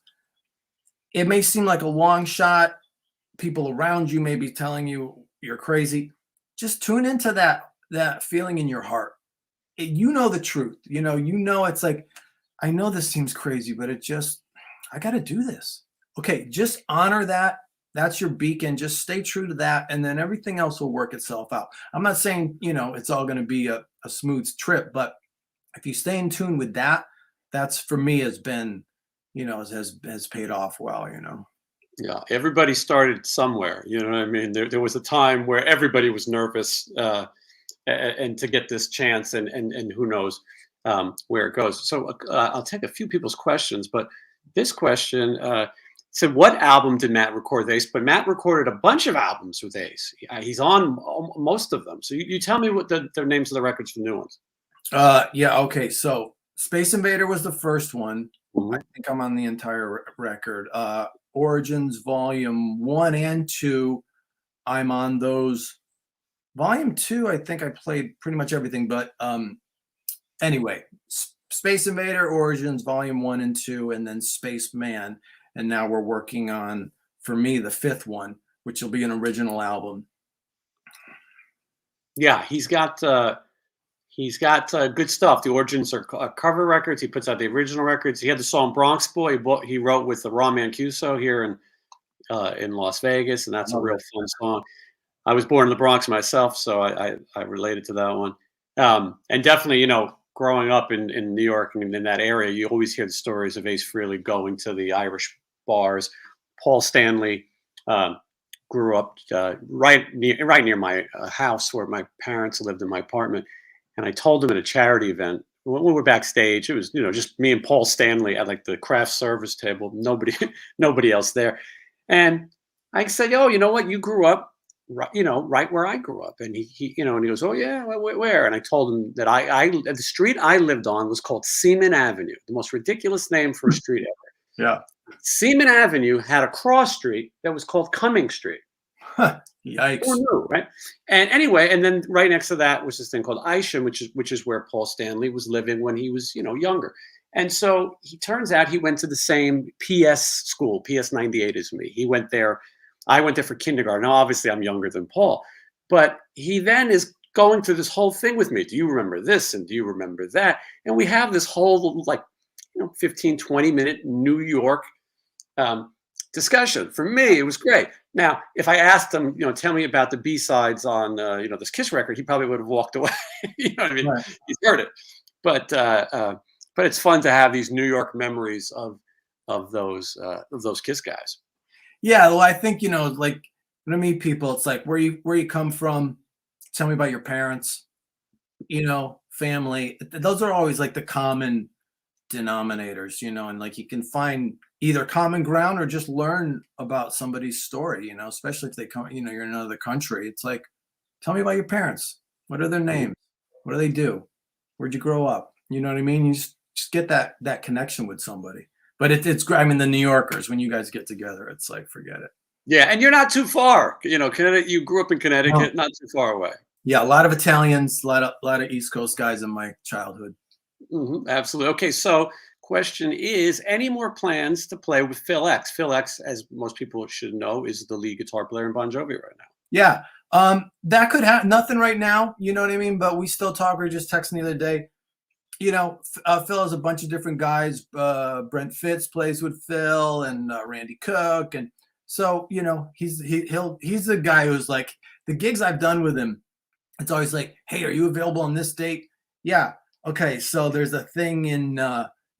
it may seem like a long shot. People around you may be telling you you're crazy. Just tune into that feeling in your heart. You know the truth. It's like, I know this seems crazy, but I got to do this. Okay, just honor that. That's your beacon. Just stay true to that, and then everything else will work itself out. I'm not saying it's all going to be a smooth trip, but if you stay in tune with that, that's for me has been, has paid off well. Yeah, everybody started somewhere. You know what I mean? There was a time where everybody was nervous, and to get this chance, and who knows where it goes. So I'll take a few people's questions, but this question said, "What album did Matt record with Ace?" But Matt recorded a bunch of albums with Ace. He's on most of them. So you tell me what the names of the records for the new ones. Yeah, okay. So Space Invader was the first one. I Mhm. think I'm on the entire record. Origins Volume 1 and 2, I'm on those. Volume 2, I think I played pretty much everything, but anyway, Space Invader, Origins Volume 1 and 2, and then Spaceman. And now we're working on, for me, the fifth one, which will be an original album. Yeah, he's got good stuff. The Origins are cover records. He puts out the original records. He had the song Bronx Boy. He wrote with the Raw Mancuso here in Las Vegas, and I that's a love real that. fun song. I was born in the Bronx myself, so I related to that one. And definitely, growing up in New York and in that area, you always hear the stories of Ace Frehley going to the Irish bars. Paul Stanley grew up right near my house where my parents lived in my apartment, and I told him at a charity event when we were backstage. It was just me and Paul Stanley at like the craft service table. Nobody nobody else there, and I said, "Oh, you know what? You grew up right where I grew up." And and he goes, "Oh yeah, where?" And I told him that the street I lived on was called Seaman Avenue, the most ridiculous name for a street ever. Yeah. Seaman Avenue had a cross street that was called Cumming Street. Who Yikes. knew, right? And anyway, and then right next to that was this thing called Isham, which is where Paul Stanley was living when he was younger. And so he turns out he went to the same PS school, PS 98 as me. He went there. I went there for kindergarten. Now, obviously, I'm younger than Paul, but he then is going through this whole thing with me. Do you remember this? And do you remember that? And we have this whole 15, 20-minute New York discussion. For me, it was great. Now, if I asked him, tell me about the B-sides on, this Kiss record, he probably would have walked away. You know what I mean? Right. He's heard it, but it's fun to have these New York memories of those Kiss guys. Yeah, well, I think, like when I meet people, it's like where you come from, tell me about your parents, family. Those are always like the common denominators, and like you can find either common ground or just learn about somebody's story, especially if they come, you're in another country. It's like, tell me about your parents. What are their names? What do they do? Where'd you grow up? You know what I mean? You just get that connection with somebody. But it's great. I mean, the New Yorkers, when you guys get together, it's like, forget it. Yeah, and you're not too far. Connecticut. You grew up in No. Connecticut, not too far away. Yeah, a lot of Italians, a lot of East Coast guys in my childhood. Absolutely. Okay, so question is, any more plans to play with Phil X? Phil X, as most people should know, is the lead guitar player in Bon Jovi right now. Yeah, that could have nothing right now. You know what I mean? But we still talk. We were just texting the other day. Phil has a bunch of different guys. Brent Fitz plays with Phil, and Randy Cook, and so he's the guy who's like, the gigs I've done with him. It's always like, hey, are you available on this date? Yeah. Okay. So there's a thing in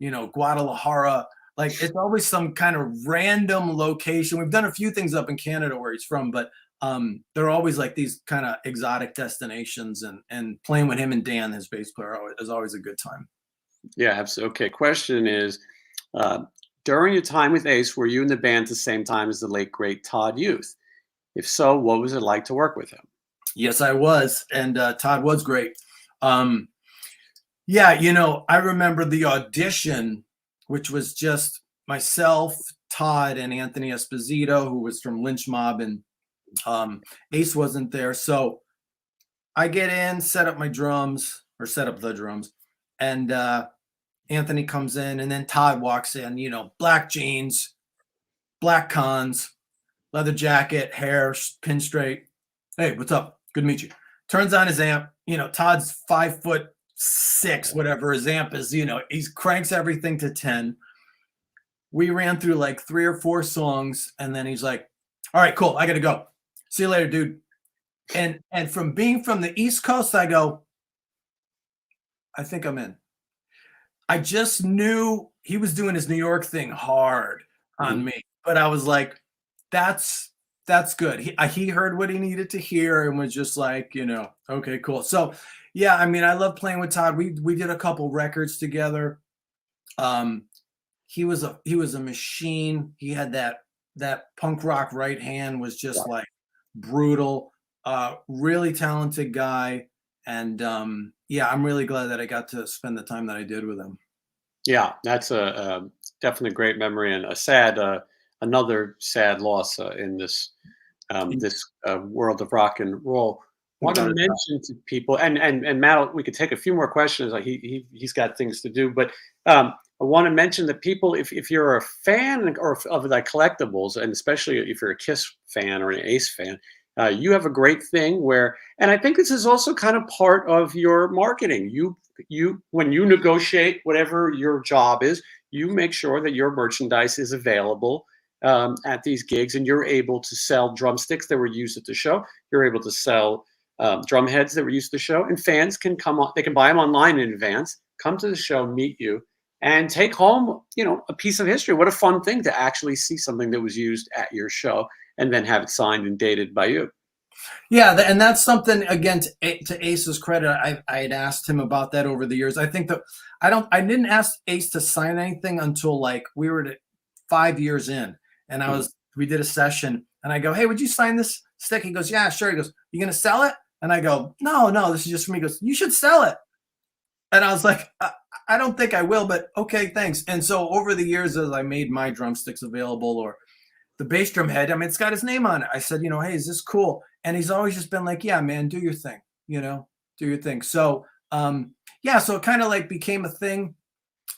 Guadalajara. Like, it's always some kind of random location. We've done a few things up in Canada where he's from, but they're always like these kind of exotic destinations, and playing with him and Dan, his bass player, is always a good time. Yeah, absolutely. Okay, question is, during your time with Ace, were you in the band at the same time as the late great Todd Youth? If so, what was it like to work with him? Yes, I was, and Todd was great. Um, yeah, I remember the audition, which was just myself, Todd, and Anthony Esposito, who was from Lynch Mob, and Ace wasn't there. So I get in, set up my drums, or set up the drums, and Anthony comes in, and then Todd walks in, black jeans, black cons, leather jacket, hair pin straight. Hey, what's up? Good to meet you. Turns on his amp. Todd's 5'6", whatever his amp is. He cranks everything to 10. We ran through like 3 or 4 songs, and then he's like, "All right, cool. I gotta go. See you later, dude." And from being from the East Coast, I go, I think I'm in. I just knew he was doing his New York thing hard on Mhm. me, but I was like, that's good. He heard what he needed to hear and was just like, okay, cool. So yeah, I mean, I love playing with Todd. We did a couple records together. Um, he was a machine. He had that punk rock right hand was just like brutal. Really talented guy. And yeah, I'm really glad that I got to spend the time that I did with him. Yeah, that's a definitely great memory and a sad, another sad loss in this world of rock and roll. Want to Without a doubt. mention to people, and Matt, we could take a few more questions. Like he's got things to do, but I want to mention that people, if you're a fan or of the collectibles, and especially if you're a Kiss fan or an Ace fan, you have a great thing where, and I think this is also kind of part of your marketing. You when you negotiate whatever your job is, you make sure that your merchandise is available at these gigs, and you're able to sell drumsticks that were used at the show. You're able to sell drum heads that were used at the show, and fans can come on. They can buy them online in advance, come to the show, meet you, and take home, a piece of history. What a fun thing to actually see something that was used at your show, and then have it signed and dated by you. Yeah, and that's something again to Ace's credit. I had asked him about that over the years. I think that I didn't ask Ace to sign anything until like we were 5 years in, and Mhm. we did a session, and I go, "Hey, would you sign this stick?" He goes, "Yeah, sure." He goes, "You gonna sell it?" And I go, "No, no, this is just for me." He goes, "You should sell it." And I was like, I don't think I will, but okay, thanks. And so over the years, as I made my drumsticks available, or the bass drum head, I mean, it's got his name on it. I said, "Hey, is this cool?" And he's always just been like, "Yeah, man, do your thing, do your thing." So, yeah, so it kind of like became a thing.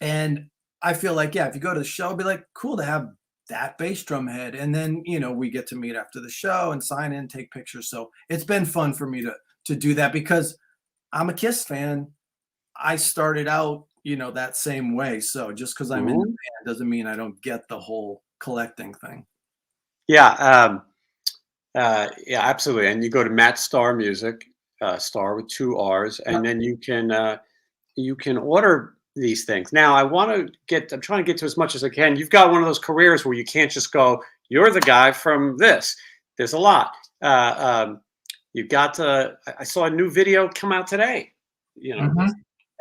And I feel like, yeah, if you go to the show, it'd be like cool to have that bass drum head. And then, we get to meet after the show and sign in, take pictures. So it's been fun for me to do that because I'm a Kiss fan. I started out, that same way. So just because I'm in the Mhm. band doesn't mean I don't get the whole collecting thing. Yeah, yeah, absolutely. And you go to Matt Star Music, Star with 2 R's, and then you can order these things. Now, I'm trying to get to as much as I can. You've got one of those careers where you can't just go, "You're the guy from this." There's a lot. You've got to. I saw a new video come out today. Mhm.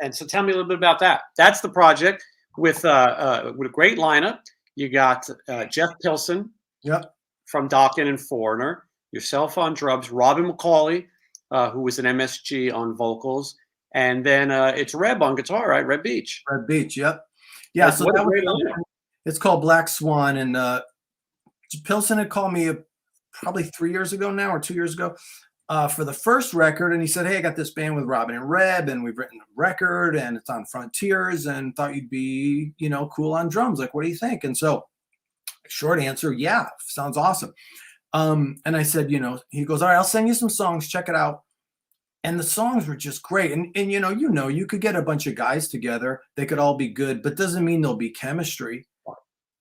And so tell me a little bit about that. That's the project with a great lineup. You got Jeff Pilson Yep. from Dokken and Foreigner, yourself on drums, Robin McCauley, who was an MSG on vocals, and then it's Reb on guitar, right? Reb Beach. Red Beach. Yep. Yeah. So What a that was great lineup. something. It's called Black Swan, and Pilson had called me probably 3 years ago now, or 2 years ago, for the first record, and he said, "Hey, I got this band with Robin and Reb, and we've written a record, and it's on Frontiers, and thought you'd be, cool on drums. Like, what do you think?" And so, short answer, yeah, sounds awesome. And I said, he goes, "All right, I'll send you some songs, check it out." And the songs were just great. And you could get a bunch of guys together, they could all be good, but doesn't mean there'll be chemistry.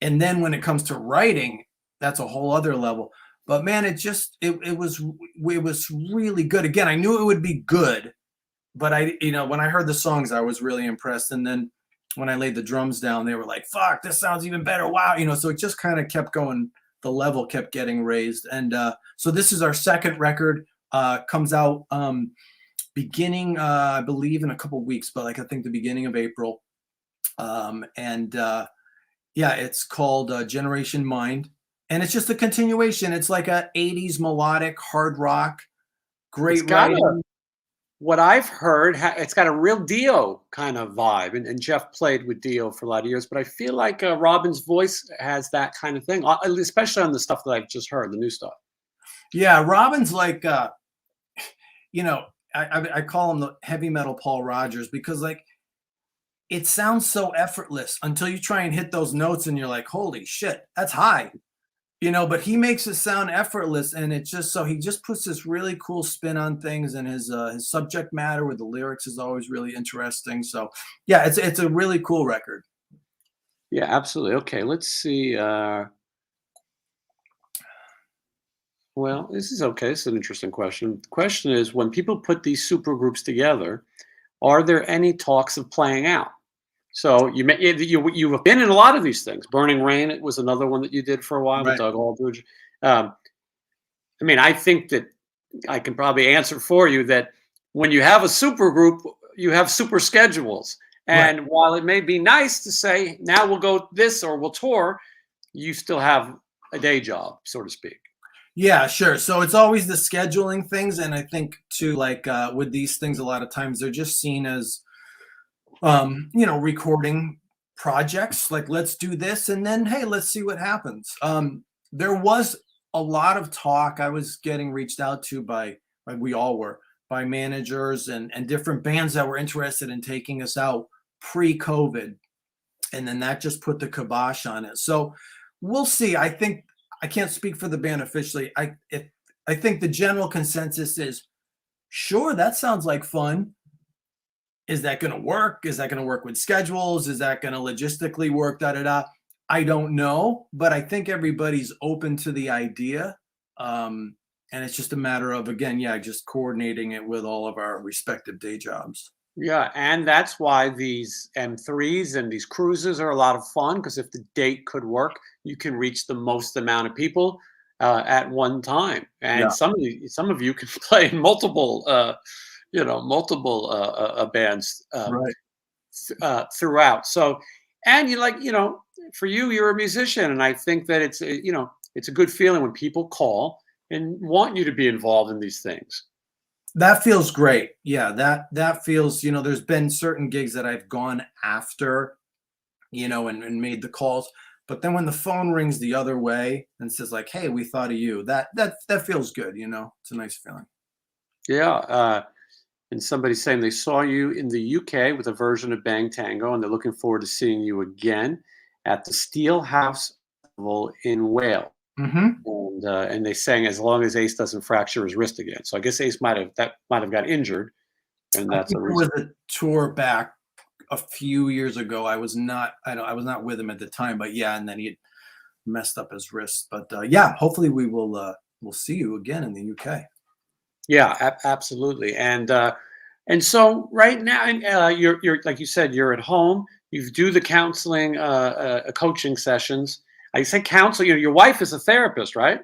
And then when it comes to writing, that's a whole other level. But man, it was really good. Again, I knew it would be good, but when I heard the songs, I was really impressed. And then when I laid the drums down, they were like, "Fuck, this sounds even better." Wow, so it just kind of kept going. The level kept getting raised. And so this is our second record. Comes out beginning, I believe, in a couple weeks, but like I think the beginning of April. And yeah, it's called Generation Mind. and it's just a continuation. It's like a 80s melodic hard rock, It's great got writing. what I've heard, it's got a real Dio kind of vibe, and Jeff played with Dio for a lot of years, but I feel like Robin's voice has that kind of thing, especially on the stuff that I've just heard, the new stuff. Yeah, Robin's like you know, I call him the heavy metal Paul Rogers because like it sounds so effortless until you try and hit those notes and you're like, holy shit, that's high. But he makes it sound effortless, and it's just so he just puts this really cool spin on things, and his subject matter with the lyrics is always really interesting. So yeah, it's a really cool record. Yeah, absolutely. Okay, let's see. Well, this is okay. This is an interesting question. The question is, when people put these super groups together, are there any talks of playing out? So you've been in a lot of these things. Burning Rain, it was another one that you did for a while with Right. Doug Aldridge. Um, I mean, I think that I can probably answer for you that when you have a super group, you have super schedules. Right. And while it may be nice to say, now we'll go this or we'll tour, you still have a day job, so to speak. Yeah, sure. So it's always the scheduling things, and I think too, like with these things, a lot of times they're just seen as recording projects. Like, let's do this, and then hey, let's see what happens. There was a lot of talk. I was getting reached out to by, like we all were, by managers and different bands that were interested in taking us out pre-COVID, and then that just put the kibosh on it. So we'll see. I think I can't speak for the band officially. I think the general consensus is sure, that sounds like fun. Is that going to work? Is that going to work with schedules? Is that going to logistically work? Da da da. I don't know, but I think everybody's open to the idea. And it's just a matter of, again, yeah, just coordinating it with all of our respective day jobs. Yeah, and that's why these M3s and these cruises are a lot of fun because if the date could work, you can reach the most amount of people at one time. And Yeah. some of you can play in multiple, multiple bands Right. throughout. So, and for you, you're a musician, and I think that it's a good feeling when people call and want you to be involved in these things. That feels great. Yeah, that feels, there's been certain gigs that I've gone after, and made the calls. But then when the phone rings the other way and says like, "Hey, we thought of you," that feels good. It's a nice feeling. Yeah. And somebody's saying they saw you in the UK with a version of Bang Tango, and they're looking forward to seeing you again at the Steel House Festival in Wales. Hmm. And they sang as long as Ace doesn't fracture his wrist again. So I guess Ace might have got injured, and I that's think a there reason. was a tour back a few years ago. I was not with him at the time, but yeah, and then he had messed up his wrist. But yeah, hopefully we'll see you again in the UK. Yeah, absolutely. And so right now, you're like you said, you're at home. You do the counseling, coaching sessions. I say counsel. Your wife is a therapist, right?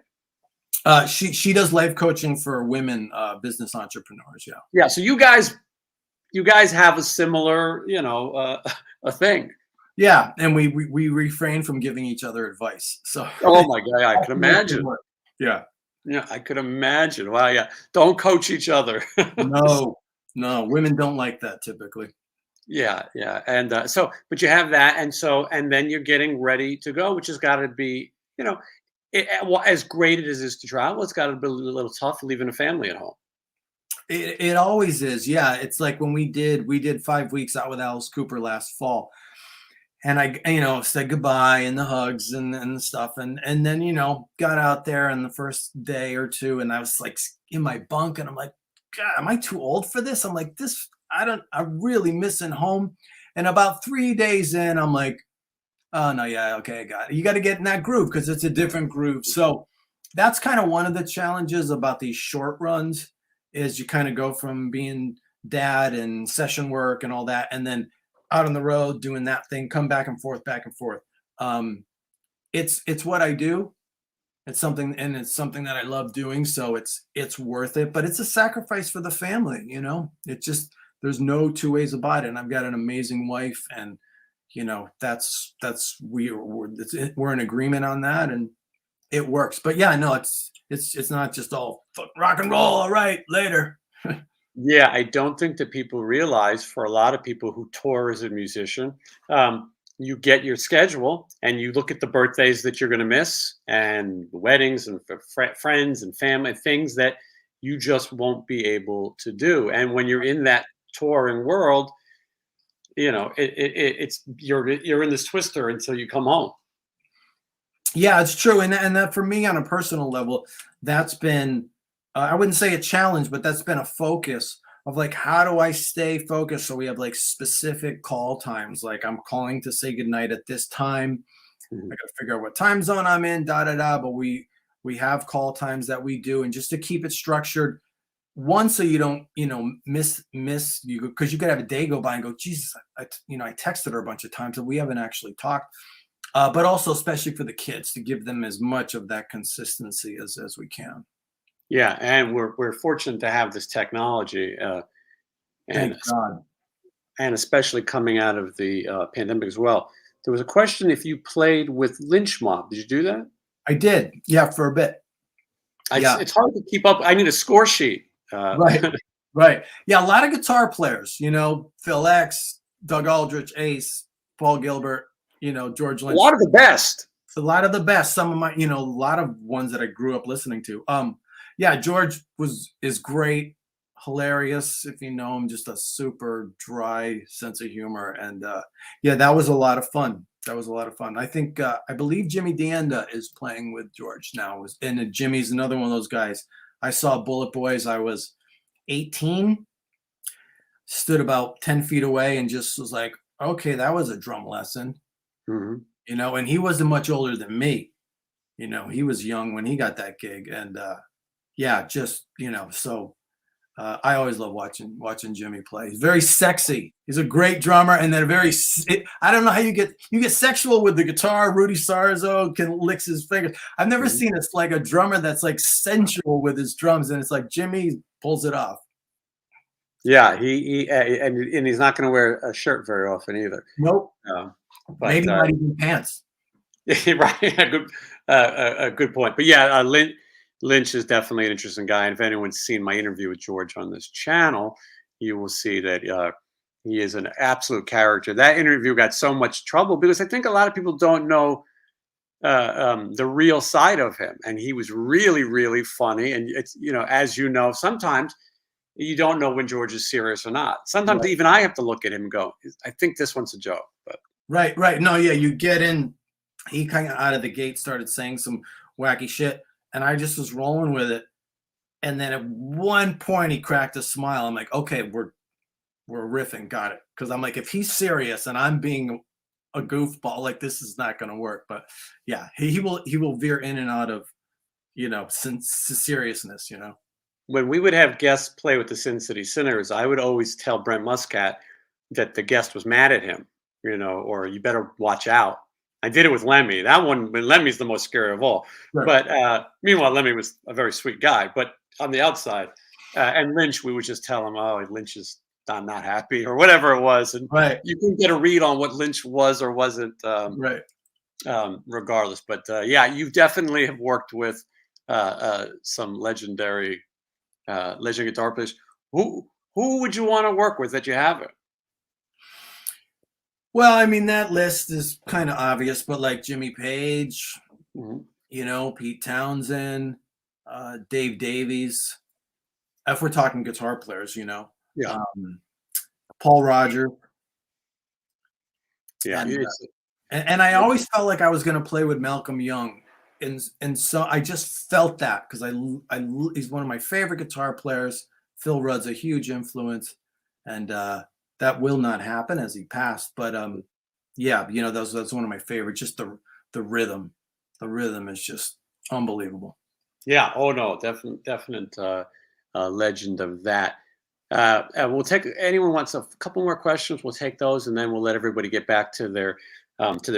She does life coaching for women business entrepreneurs. Yeah. Yeah. So you guys have a similar, a thing. Yeah, and we refrain from giving each other advice. So Oh my God, I can imagine. yeah. Yeah, I could imagine. Wow, yeah. Don't coach each other. No, no, women don't like that typically. Yeah, yeah. And but you have that, and then you're getting ready to go, which has got to be, well, as great it is to travel, it's got to be a little tough leaving a family at home. It always is. Yeah, it's like when we did 5 weeks out with Alice Cooper last fall, and I said goodbye and the hugs and the stuff, and then got out there on the first day or two, and I was like in my bunk, and I'm like, God, am I too old for this? I'm like, this, I'm really missing home. And about 3 days in, I'm like, oh no, yeah, okay, I got it. You got to get in that groove because it's a different groove. So that's kind of one of the challenges about these short runs is you kind of go from being dad and session work and all that, and then out on the road doing that thing, come back and forth, back and forth. Um, it's what I do. It's something that I love doing. So it's worth it, but it's a sacrifice for the family. It just, there's no two ways about it. And I've got an amazing wife, and that's we're in agreement on that. And it works. But yeah, no, it's not just all fuck rock and roll. All right, later. Yeah, I don't think that people realize for a lot of people who tour as a musician, you get your schedule and you look at the birthdays that you're going to miss and the weddings and friends and family, things that you just won't be able to do. And when you're in that touring world, it's you're in this twister until you come home. Yeah, it's true, and that for me on a personal level, that's been I wouldn't say a challenge, but that's been a focus of like how do I stay focused? So we have like specific call times. Like I'm calling to say goodnight at this time. I Mhm. got to figure out what time zone I'm in, da da da. But we have call times that we do, and just to keep it structured, one so you don't miss you because you could have a day go by and go, Jesus, I texted her a bunch of times and we haven't actually talked. But also especially for the kids to give them as much of that consistency as we can. Yeah, and we're fortunate to have this technology, and Thank God. and especially coming out of the pandemic as well. There was a question if you played with Lynch Mob. Did you do that? I did, yeah, for a bit. Yeah, It's hard to keep up. I need a score sheet. right, right. Yeah, a lot of guitar players, Phil X, Doug Aldrich, Ace, Paul Gilbert, George A Lynch. lot of the best. A lot of the best. Some of my, a lot of ones that I grew up listening to. Yeah, George is great, hilarious. If you know him, just a super dry sense of humor, and yeah, that was a lot of fun. That was a lot of fun. I think I believe Jimmy D'Anda is playing with George now, and Jimmy's another one of those guys. I saw Bullet Boys. I was 18, stood about 10 feet away, and just was like, okay, that was a drum lesson. Mhm. And he wasn't much older than me. He was young when he got that gig, and yeah, just so I always love watching Jimmy play. He's very sexy. He's a great drummer, and then I don't know how you get sexual with the guitar. Rudy Sarzo can licks his fingers. I've never Mhm. seen like a drummer that's like sensual with his drums, and it's like Jimmy pulls it off. Yeah, and he's not going to wear a shirt very often either. Nope, Um, but maybe not even pants. right, a good point. But yeah, Lynch is definitely an interesting guy. And if anyone's seen my interview with George on this channel, you will see that he is an absolute character. That interview got so much trouble because I think a lot of people don't know the real side of him, and he was really, really funny. And it's as you know, sometimes you don't know when George is serious or not. Sometimes Right, even I have to look at him and go, "I think this one's a joke." But right, right. No, yeah, you get in. He kind of out of the gate started saying some wacky shit, and I just was rolling with it. And then at one point he cracked a smile. I'm like, okay, we're riffing, got it. Because I'm like, if he's serious and I'm being a goofball, like this is not going to work. But yeah, he will veer in and out of seriousness. when we would have guests play with the Sin City Sinners, I would always tell Brent Muscat that the guest was mad at him, or you better watch out. I did it with Lemmy. That one, when Lemmy's the most scary of all. Right. But meanwhile, Lemmy was a very sweet guy. But on the outside, and Lynch, we would just tell him, "Oh, Lynch is not happy," or whatever it was, and Right. you couldn't get a read on what Lynch was or wasn't, Right. regardless. But yeah, you definitely have worked with some legend guitar players. Who would you want to work with that you haven't? Well, I mean, that list is kind of obvious, but like Jimmy Page, Mhm. Pete Townsend, Dave Davies. If we're talking guitar players, Yeah, um, Paul Rogers, yeah. and and I always felt like I was going to play with Malcolm Young, and so I just felt that because he's one of my favorite guitar players. Phil Rudd's a huge influence, and that will not happen as he passed. But yeah, that's one of my favorites. Just the rhythm is just unbelievable. Yeah. Oh no, definite legend of that. And we'll take anyone wants a couple more questions. We'll take those, and then we'll let everybody get back to their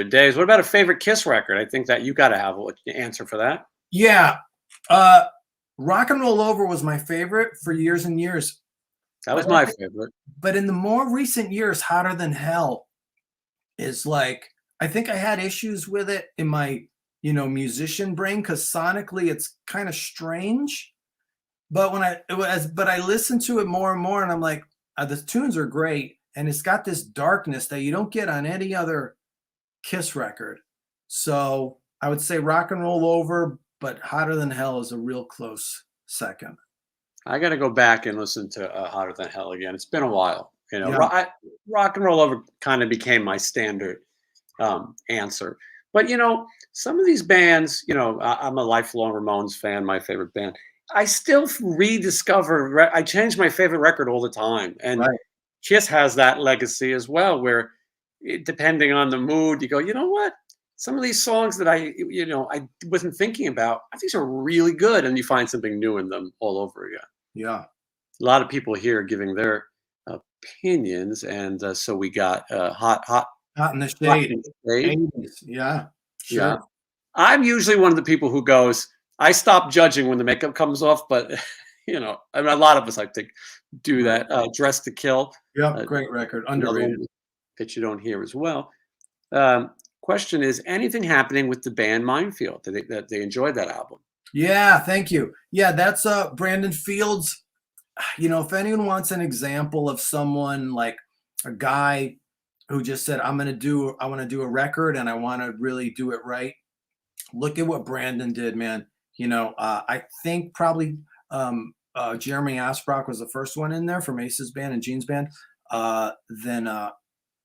days. What about a favorite Kiss record? I think that you got to have an answer for that. Yeah, Rock and Roll Over was my favorite for years and years, That but was my favorite. in the more recent years, Hotter Than Hell is like I think I had issues with it in my musician brain, because sonically it's kind of strange. But but I listen to it more and more, and I'm like, the tunes are great, and it's got this darkness that you don't get on any other Kiss record. So I would say Rock and Roll Over, but Hotter Than Hell is a real close second. I got to go back and listen to Hotter Than Hell again. It's been a while. Yeah. Rock and Roll Over kind of became my standard answer. But some of these bands, I'm a lifelong Ramones fan, my favorite band. I still rediscover. I change my favorite record all the time, and Right. Kiss has that legacy as well, where depending on the mood, you go, you know what? Some of these songs that I wasn't thinking about, I think are really good, and you find something new in them all over again. Yeah. A lot of people here giving their opinions, and so we got hot in the Hot Shade. in the Shade. 80s. Yeah. Sure. Yeah. I'm usually one of the people who goes, I stop judging when the makeup comes off, but I mean, a lot of us, I think, do that. Dress to Kill. Yeah. Great record. Another Underrated. one that you don't hear as well. Question is, anything happening with the band Minefield? That they enjoyed that album? Yeah. Thank you. Yeah. That's Brandon Fields. If anyone wants an example of someone like a guy who just said, I want to do a record and I want to really do it right, look at what Brandon did, man. I think probably Jeremy Asbrock was the first one in there from Ace's band and Gene's band. Then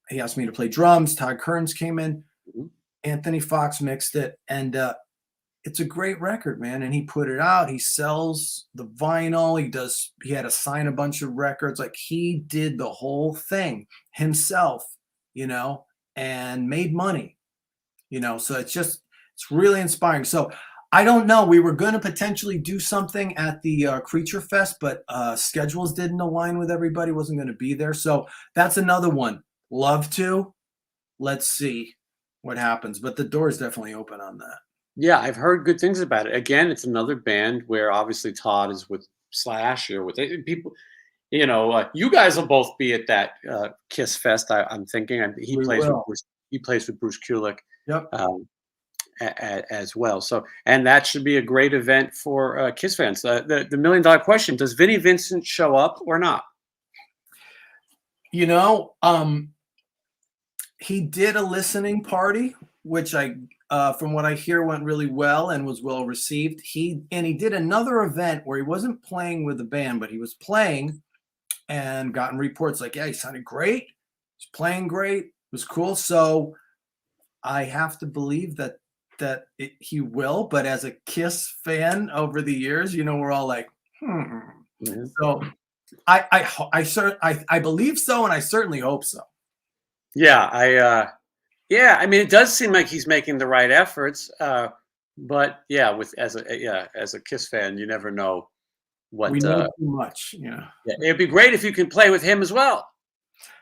he asked me to play drums. Todd Kearns came in. Mhm. Anthony Fox mixed it. And it's a great record, man. And he put it out. He sells the vinyl. He had to sign a bunch of records. Like, he did the whole thing himself, and made money, so it's really inspiring. So I don't know. We were going to potentially do something at the Creature Fest, but schedules didn't align with everybody. Wasn't going to be there. So that's another one. Love to. Let's see what happens. But the door is definitely open on that. Yeah, I've heard good things about it. Again, it's another band where obviously Todd is with Slash or with people. You guys will both be at that Kiss Fest. I'm thinking he plays with Bruce Kulick. Yep. As well. So, and that should be a great event for Kiss fans. The $1 million question: does Vinnie Vincent show up or not? He did a listening party, which from what I hear, went really well and was well received. He did another event where he wasn't playing with the band, but he was playing and gotten reports like, yeah, he sounded great. He's playing great. It was cool. So I have to believe that he will. But as a Kiss fan over the years, we're all like, Mm-hmm. So I believe so, and I certainly hope so. Yeah, I mean, it does seem like he's making the right efforts, but yeah, as a Kiss fan, you never know what. We know too much, yeah. It'd be great if you can play with him as well.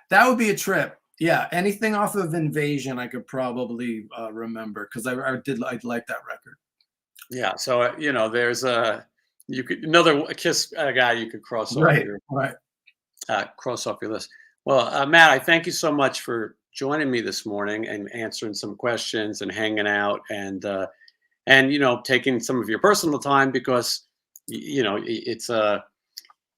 That would be a trip. Yeah, anything off of Invasion, I could probably remember because I like that record. Yeah, so there's another Kiss guy you could cross off your list. Well, Matt, I thank you so much for joining me this morning and answering some questions and hanging out and taking some of your personal time because it's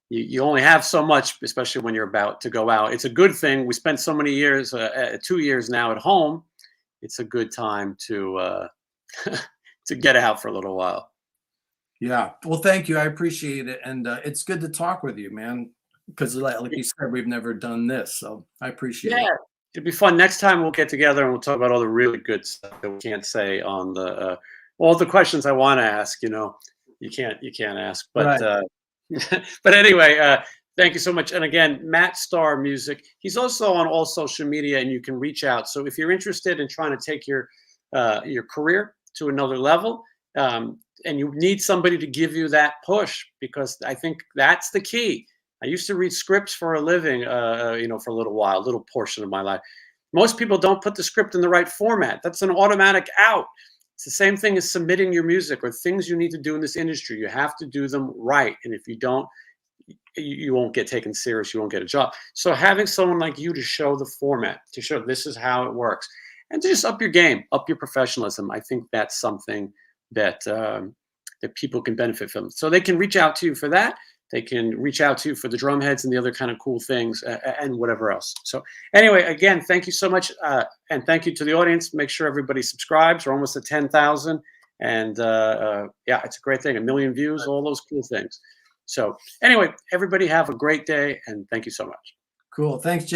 you only have so much, especially when you're about to go out. It's a good thing. We spent so many years, 2 years now at home. It's a good time to to get out for a little while. Yeah. Well, thank you. I appreciate it. And it's good to talk with you, man, because like you said, we've never done this. So I appreciate it. It'd be fun. Next time we'll get together and we'll talk about all the really good stuff that we can't say on the all the questions I want to ask. You can't ask. But Right. But anyway, thank you so much. And again, Matt Starr Music. He's also on all social media, and you can reach out. So if you're interested in trying to take your career to another level, and you need somebody to give you that push, because I think that's the key. I used to read scripts for a living, for a little while, a little portion of my life. Most people don't put the script in the right format. That's an automatic out. It's the same thing as submitting your music or things you need to do in this industry. You have to do them right. And if you don't, you won't get taken serious. You won't get a job. So having someone like you to show the format, to show this is how it works. and to just up your game, up your professionalism. I think that's something that that people can benefit from. So they can reach out to you for that. They can reach out to you for the drum heads and the other kind of cool things and whatever else. So anyway, again, thank you so much. And thank you to the audience. Make sure everybody subscribes. We're almost at 10,000. And yeah, it's a great thing. 1 million views, all those cool things. So anyway, everybody have a great day. And thank you so much. Cool. Thanks, Jay.